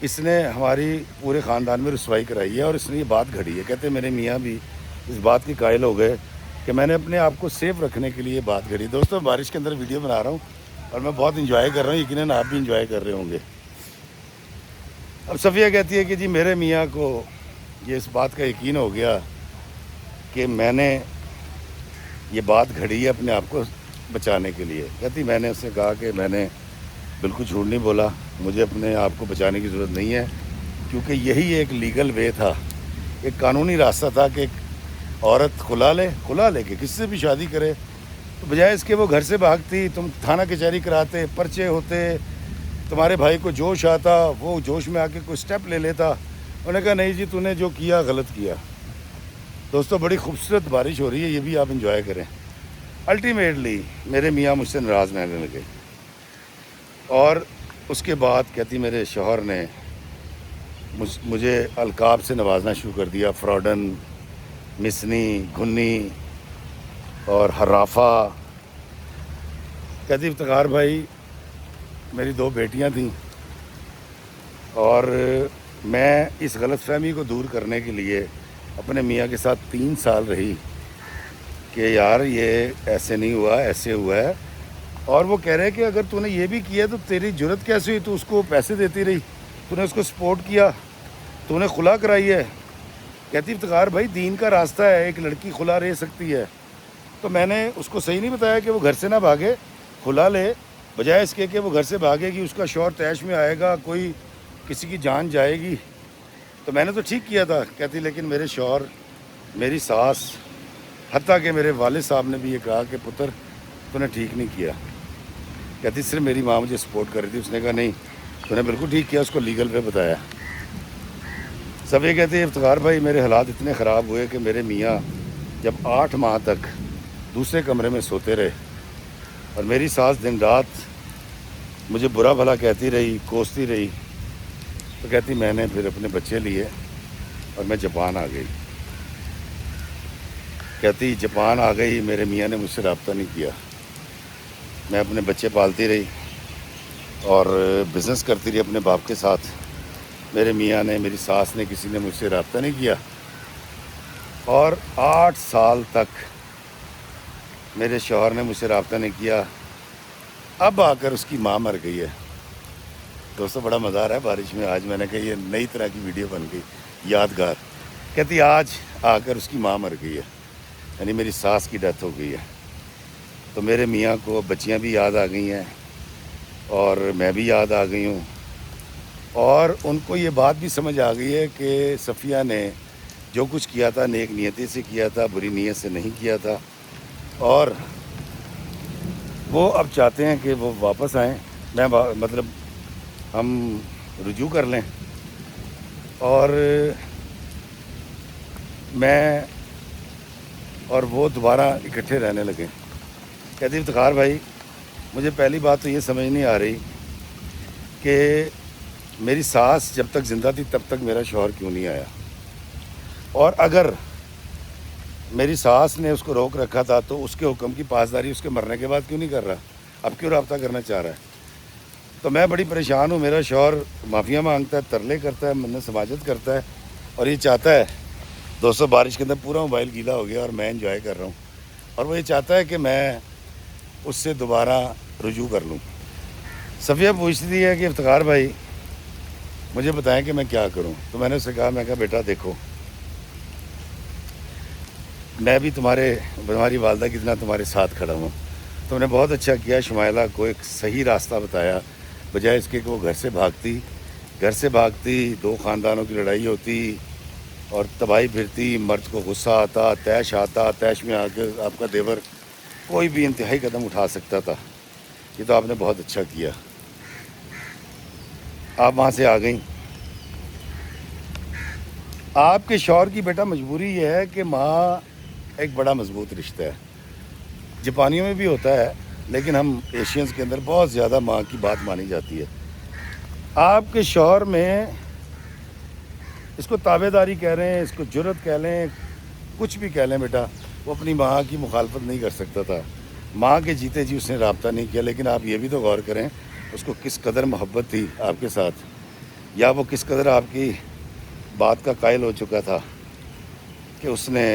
اس نے ہماری پورے خاندان میں رسوائی کرائی ہے، اور اس نے یہ بات گھڑی ہے۔ کہتے میرے میاں بھی اس بات کے قائل ہو گئے کہ میں نے اپنے آپ کو سیف رکھنے کے لیے یہ بات گھڑی۔ دوستوں، بارش کے اندر ویڈیو بنا رہا ہوں، اور میں بہت انجوائے کر رہا ہوں، یقیناً آپ بھی انجوائے کر رہے ہوں گے۔ اب صفیہ کہتی ہے کہ جی میرے میاں کو یہ اس بات کا یقین ہو گیا کہ میں نے یہ بات گھڑی ہے اپنے آپ کو بچانے کے لیے۔ کہتی میں نے اس سے کہا کہ میں نے بالکل جھوٹ نہیں بولا، مجھے اپنے آپ کو بچانے کی ضرورت نہیں ہے، کیونکہ یہی ایک لیگل وے تھا، ایک قانونی راستہ تھا کہ ایک عورت کھلا لے کے کسی سے بھی شادی کرے، تو بجائے اس کے وہ گھر سے بھاگتی، تم تھانہ کچہری کراتے، پرچے ہوتے، تمہارے بھائی کو جوش آتا، وہ جوش میں آ کے کوئی سٹیپ لے لیتا، انہوں نے کہا نہیں جی تو نے جو کیا غلط کیا۔ دوستو بڑی خوبصورت بارش ہو رہی ہے، یہ بھی آپ انجوائے کریں۔ الٹیمیٹلی میرے میاں مجھ سے ناراض رہنے لگے، اور اس کے بعد کہتی میرے شوہر نے مجھے القاب سے نوازنا شروع کر دیا، فراڈن، مسنی، گھنی اور حرافہ۔ کہتی افتخار بھائی میری 2 بیٹیاں تھیں، اور میں اس غلط فہمی کو دور کرنے کے لیے اپنے میاں کے ساتھ 3 سال رہی کہ یار یہ ایسے نہیں ہوا، ایسے ہوا ہے، اور وہ کہہ رہے کہ اگر تو نے یہ بھی کیا تو تیری جرت کیسے ہوئی، تو اس کو پیسے دیتی رہی، تو نے اس کو سپورٹ کیا، تو نے خلا کرائی ہے۔ کہتی افتخار بھائی دین کا راستہ ہے، ایک لڑکی خلا رہ سکتی ہے، تو میں نے اس کو صحیح نہیں بتایا کہ وہ گھر سے نہ بھاگے، خلا لے، بجائے اس کے کہ وہ گھر سے بھاگے گی، اس کا شوہر تیش میں آئے گا، کوئی کسی کی جان جائے گی، تو میں نے تو ٹھیک کیا تھا۔ کہتی لیکن میرے شوہر، میری ساس، حتیٰ کہ میرے والد صاحب نے بھی یہ کہا کہ پتر تو نے ٹھیک نہیں کیا۔ کہتی صرف میری ماں مجھے سپورٹ کر رہی تھی، اس نے کہا نہیں تو نے بالکل ٹھیک کیا، اس کو لیگل پہ بتایا۔ سب یہ کہتے ہیں افتخار بھائی میرے حالات اتنے خراب ہوئے کہ میرے میاں جب 8 ماہ تک دوسرے کمرے میں سوتے رہے، اور میری ساس دن رات مجھے برا بھلا کہتی رہی، کوستی رہی، تو کہتی میں نے پھر اپنے بچے لیے اور میں جاپان آ گئی۔ کہتی جاپان آ گئی، میرے میاں نے مجھ سے رابطہ نہیں کیا، میں اپنے بچے پالتی رہی اور بزنس کرتی رہی اپنے باپ کے ساتھ۔ میرے میاں نے، میری ساس نے، کسی نے مجھ سے رابطہ نہیں کیا، اور 8 سال تک میرے شوہر نے مجھ سے رابطہ نہیں کیا۔ اب آ کر اس کی ماں مر گئی ہے۔ دوستوں بڑا مزہ آ رہا ہے بارش میں، آج میں نے کہا یہ نئی طرح کی ویڈیو بن گئی یادگار۔ کہتی آج آ کر اس کی ماں مر گئی ہے، یعنی میری ساس کی ڈیتھ ہو گئی ہے۔ تو میرے میاں کو بچیاں بھی یاد آ گئی ہیں، اور میں بھی یاد آ گئی ہوں، اور ان کو یہ بات بھی سمجھ آ گئی ہے کہ صفیہ نے جو کچھ کیا تھا نیک نیتی سے کیا تھا، بری نیت سے نہیں کیا تھا، اور وہ اب چاہتے ہیں کہ وہ واپس آئیں، مطلب ہم رجوع کر لیں، اور میں اور وہ دوبارہ اکٹھے رہنے لگے۔ کہتی افتخار بھائی مجھے پہلی بات تو یہ سمجھ نہیں آ رہی کہ میری ساس جب تک زندہ تھی تب تک میرا شوہر کیوں نہیں آیا، اور اگر میری ساس نے اس کو روک رکھا تھا تو اس کے حکم کی پاسداری اس کے مرنے کے بعد کیوں نہیں کر رہا، اب کیوں رابطہ کرنا چاہ رہا ہے۔ تو میں بڑی پریشان ہوں، میرا شوہر معافیاں مانگتا ہے، ترلے کرتا ہے، منت سماجت کرتا ہے، اور یہ چاہتا ہے، دوستوں بارش کے اندر پورا موبائل گیلا ہو گیا اور میں انجوائے کر رہا ہوں، اور وہ یہ چاہتا ہے کہ میں اس سے دوبارہ رجوع کر لوں۔ صفیہ پوچھتی ہے کہ افتخار بھائی مجھے بتائیں کہ میں کیا کروں، تو میں نے اسے کہا، میں کہا بیٹا دیکھو میں بھی تمہاری والدہ کی طرح تمہارے ساتھ کھڑا ہوں، تم نے بہت اچھا کیا، شمائلہ کو ایک صحیح راستہ بتایا، بجائے اس کے کہ وہ گھر سے بھاگتی 2 خاندانوں کی لڑائی ہوتی اور تباہی پھرتی، مرد کو غصہ آتا، تیش میں آ کے آپ کا دیور کوئی بھی انتہائی قدم اٹھا سکتا تھا۔ یہ تو آپ نے بہت اچھا کیا، آپ وہاں سے آ گئیں۔ آپ کے شوہر کی بیٹا مجبوری یہ ہے کہ ماں ایک بڑا مضبوط رشتہ ہے، جاپانیوں میں بھی ہوتا ہے لیکن ہم ایشینز کے اندر بہت زیادہ ماں کی بات مانی جاتی ہے۔ آپ کے شوہر میں اس کو تابع داری کہہ رہے ہیں، اس کو جرت کہہ لیں، کچھ بھی کہہ لیں بیٹا، وہ اپنی ماں کی مخالفت نہیں کر سکتا تھا، ماں کے جیتے جی اس نے رابطہ نہیں کیا، لیکن آپ یہ بھی تو غور کریں اس کو کس قدر محبت تھی آپ کے ساتھ، یا وہ کس قدر آپ کی بات کا قائل ہو چکا تھا کہ اس نے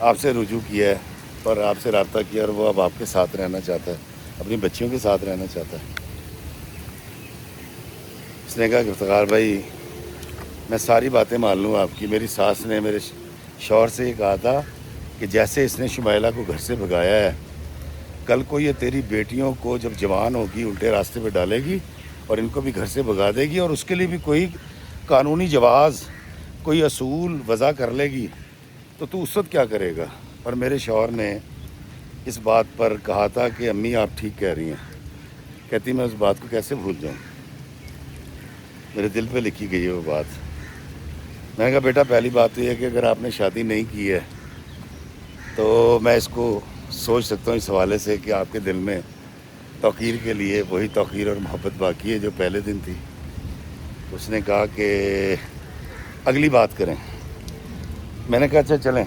آپ سے رجوع کیا ہے اور آپ سے رابطہ کیا، اور وہ اب آپ کے ساتھ رہنا چاہتا ہے، اپنی بچیوں کے ساتھ رہنا چاہتا ہے۔ اس نے کہا کہ افتخار بھائی میں ساری باتیں مان لوں آپ کی، میری ساس نے میرے شوہر سے یہ کہا تھا کہ جیسے اس نے شمائلہ کو گھر سے بھگایا ہے کل کو یہ تیری بیٹیوں کو جب جوان ہوگی الٹے راستے پہ ڈالے گی اور ان کو بھی گھر سے بھگا دے گی، اور اس کے لیے بھی کوئی قانونی جواز، کوئی اصول وضع کر لے گی، تو اس وقت کیا کرے گا؟ اور میرے شوہر نے اس بات پر کہا تھا کہ امی آپ ٹھیک کہہ رہی ہیں۔ کہتی میں اس بات کو کیسے بھول جاؤں، میرے دل پہ لکھی گئی ہے وہ بات۔ میں نے کہا بیٹا پہلی بات تو یہ ہے کہ اگر آپ نے شادی نہیں کی ہے تو میں اس کو سوچ سکتا ہوں اس حوالے سے کہ آپ کے دل میں توقیر کے لیے وہی توقیر اور محبت باقی ہے جو پہلے دن تھی۔ اس نے کہا کہ اگلی بات کریں۔ میں نے کہا اچھا چلیں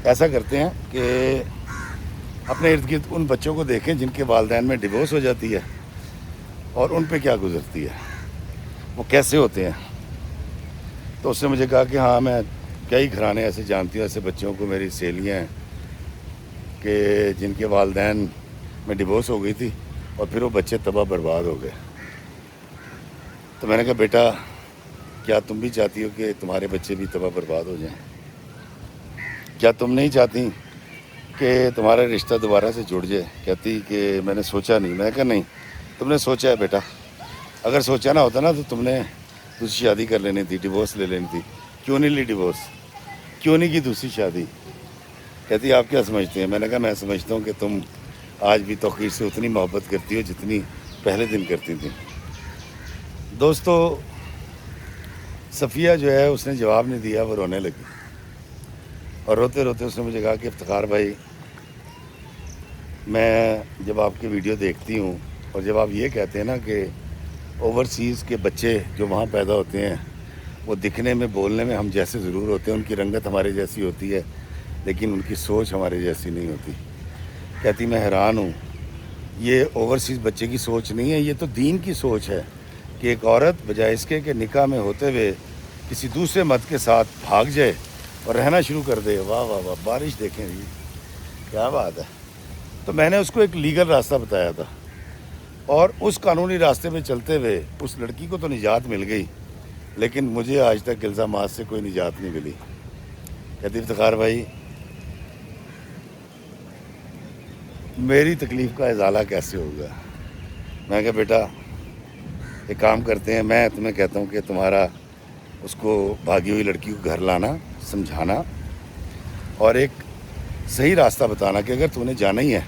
ایسا کرتے ہیں کہ اپنے ارد گرد ان بچوں کو دیکھیں جن کے والدین میں ڈیورس ہو جاتی ہے اور ان پہ کیا گزرتی ہے، وہ کیسے ہوتے ہیں۔ تو اس نے مجھے کہا کہ ہاں میں کئی گھرانے ایسے جانتی ہوں، ایسے بچوں کو، میری سہیلیاں ہیں کہ جن کے والدین میں ڈیورس ہو گئی تھی اور پھر وہ بچے تباہ برباد ہو گئے۔ تو میں نے کہا بیٹا کیا تم بھی چاہتی ہو کہ تمہارے بچے بھی تباہ برباد ہو جائیں؟ کیا تم نہیں چاہتی کہ تمہارا رشتہ دوبارہ سے جڑ جائے؟ کہتی کہ میں نے سوچا نہیں۔ میں نے کہا نہیں تم نے سوچا ہے بیٹا، اگر سوچا نہ ہوتا نا تو تم نے دوسری شادی کر لینی تھی، ڈیورس لے لینی تھی۔ کیوں نہیں لی ڈیورس؟ کیوں نہیں کی دوسری شادی؟ کہتی آپ کیا سمجھتے ہیں؟ میں نے کہا میں سمجھتا ہوں کہ تم آج بھی توقیر سے اتنی محبت کرتی ہو جتنی پہلے دن کرتی تھی۔ دوستو صفیہ جو ہے اس نے جواب نہیں دیا، وہ رونے لگی، اور روتے روتے اس نے مجھے کہا کہ افتخار بھائی میں جب آپ کی ویڈیو دیکھتی ہوں اور جب آپ یہ کہتے ہیں نا کہ اوورسیز کے بچے جو وہاں پیدا ہوتے ہیں وہ دکھنے میں، بولنے میں ہم جیسے ضرور ہوتے ہیں، ان کی رنگت ہمارے جیسی ہوتی ہے لیکن ان کی سوچ ہمارے جیسی نہیں ہوتی۔ کہتی میں حیران ہوں، یہ اوورسیز بچے کی سوچ نہیں ہے، یہ تو دین کی سوچ ہے کہ ایک عورت بجائے اس کے کہ نکاح میں ہوتے ہوئے کسی دوسرے مرد کے ساتھ بھاگ جائے اور رہنا شروع کر دے۔ واہ واہ واہ، بارش دیکھیں جی، کیا بات ہے۔ تو میں نے اس کو ایک لیگل راستہ بتایا تھا، اور اس قانونی راستے پہ چلتے ہوئے اس لڑکی کو تو نجات مل گئی، لیکن مجھے آج تک الزامات سے کوئی نجات نہیں ملی۔ کہتی افتخار بھائی میری تکلیف کا ازالہ کیسے ہوگا؟ میں کہا بیٹا ایک کام کرتے ہیں، میں تمہیں کہتا ہوں کہ تمہارا اس کو بھاگی ہوئی لڑکی کو گھر لانا، سمجھانا اور ایک صحیح راستہ بتانا کہ اگر تو نے جانا ہی ہے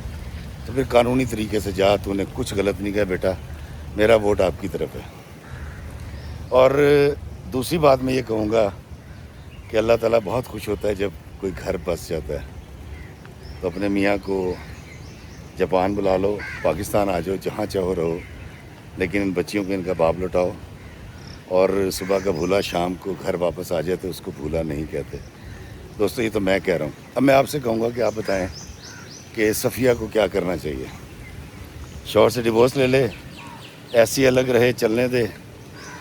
تو پھر قانونی طریقے سے جا، تو نے کچھ غلط نہیں کیا بیٹا، میرا ووٹ آپ کی طرف ہے۔ اور دوسری بات میں یہ کہوں گا کہ اللہ تعالیٰ بہت خوش ہوتا ہے جب کوئی گھر بس جاتا ہے۔ تو اپنے میاں کو جاپان بلا لو، پاکستان آ جاؤ، جہاں چاہو رہو، لیکن ان بچیوں کو ان کا باپ لوٹاؤ، اور صبح کا بھولا شام کو گھر واپس آ جائے تو اس کو بھولا نہیں کہتے۔ دوستو یہ تو میں کہہ رہا ہوں، اب میں آپ سے کہوں گا کہ آپ بتائیں کہ صفیہ کو کیا کرنا چاہیے؟ شوہر سے ڈیورس لے لے، ایسی الگ رہے، چلنے دے،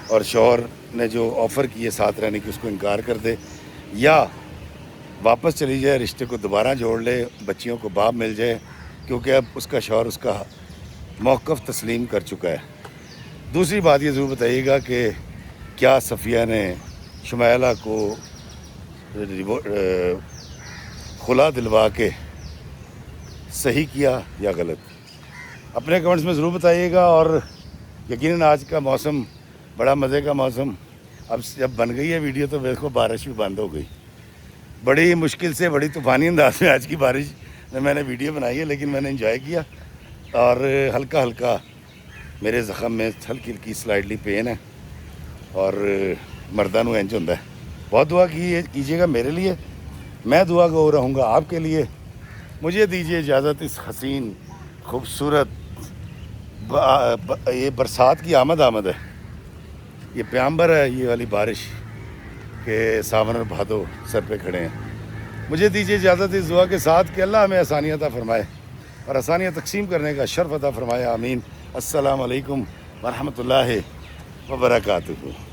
اور شوہر نے جو آفر کیے ساتھ رہنے کی اس کو انکار کر دے، یا واپس چلی جائے، رشتے کو دوبارہ جوڑ لے، بچیوں کو باپ مل جائے، کیونکہ اب اس کا شوہر اس کا موقف تسلیم کر چکا ہے۔ دوسری بات یہ ضرور بتائیے گا کہ کیا صفیہ نے شمیلہ کو خلا دلوا کے صحیح کیا یا غلط؟ اپنے کمنٹس میں ضرور بتائیے گا، اور یقیناً آج کا موسم بڑا مزے کا موسم، اب جب بن گئی ہے ویڈیو تو دیکھو بارش بھی بند ہو گئی، بڑی مشکل سے، بڑی طوفانی انداز میں آج کی بارش میں نے ویڈیو بنائی ہے، لیکن میں نے انجوائے کیا، اور ہلکا ہلکا میرے زخم میں ہلکی ہلکی سلائڈلی پین ہے، اور مردہ نو انج ہوتا ہے۔ بہت دعا کیجیے گا میرے لیے، میں دعا گو رہوں گا آپ کے لیے۔ مجھے دیجیے اجازت، اس حسین خوبصورت یہ برسات کی آمد ہے، یہ پیامبر ہے یہ والی بارش کہ ساون اور بھادو سر پہ کھڑے ہیں۔ مجھے دیجیے اجازت اس دعا کے ساتھ کہ اللہ ہمیں آسانیاں عطا فرمائے اور آسانیاں تقسیم کرنے کا شرف عطا فرمائے، آمین۔ السلام علیکم ورحمۃ اللہ وبرکاتہ۔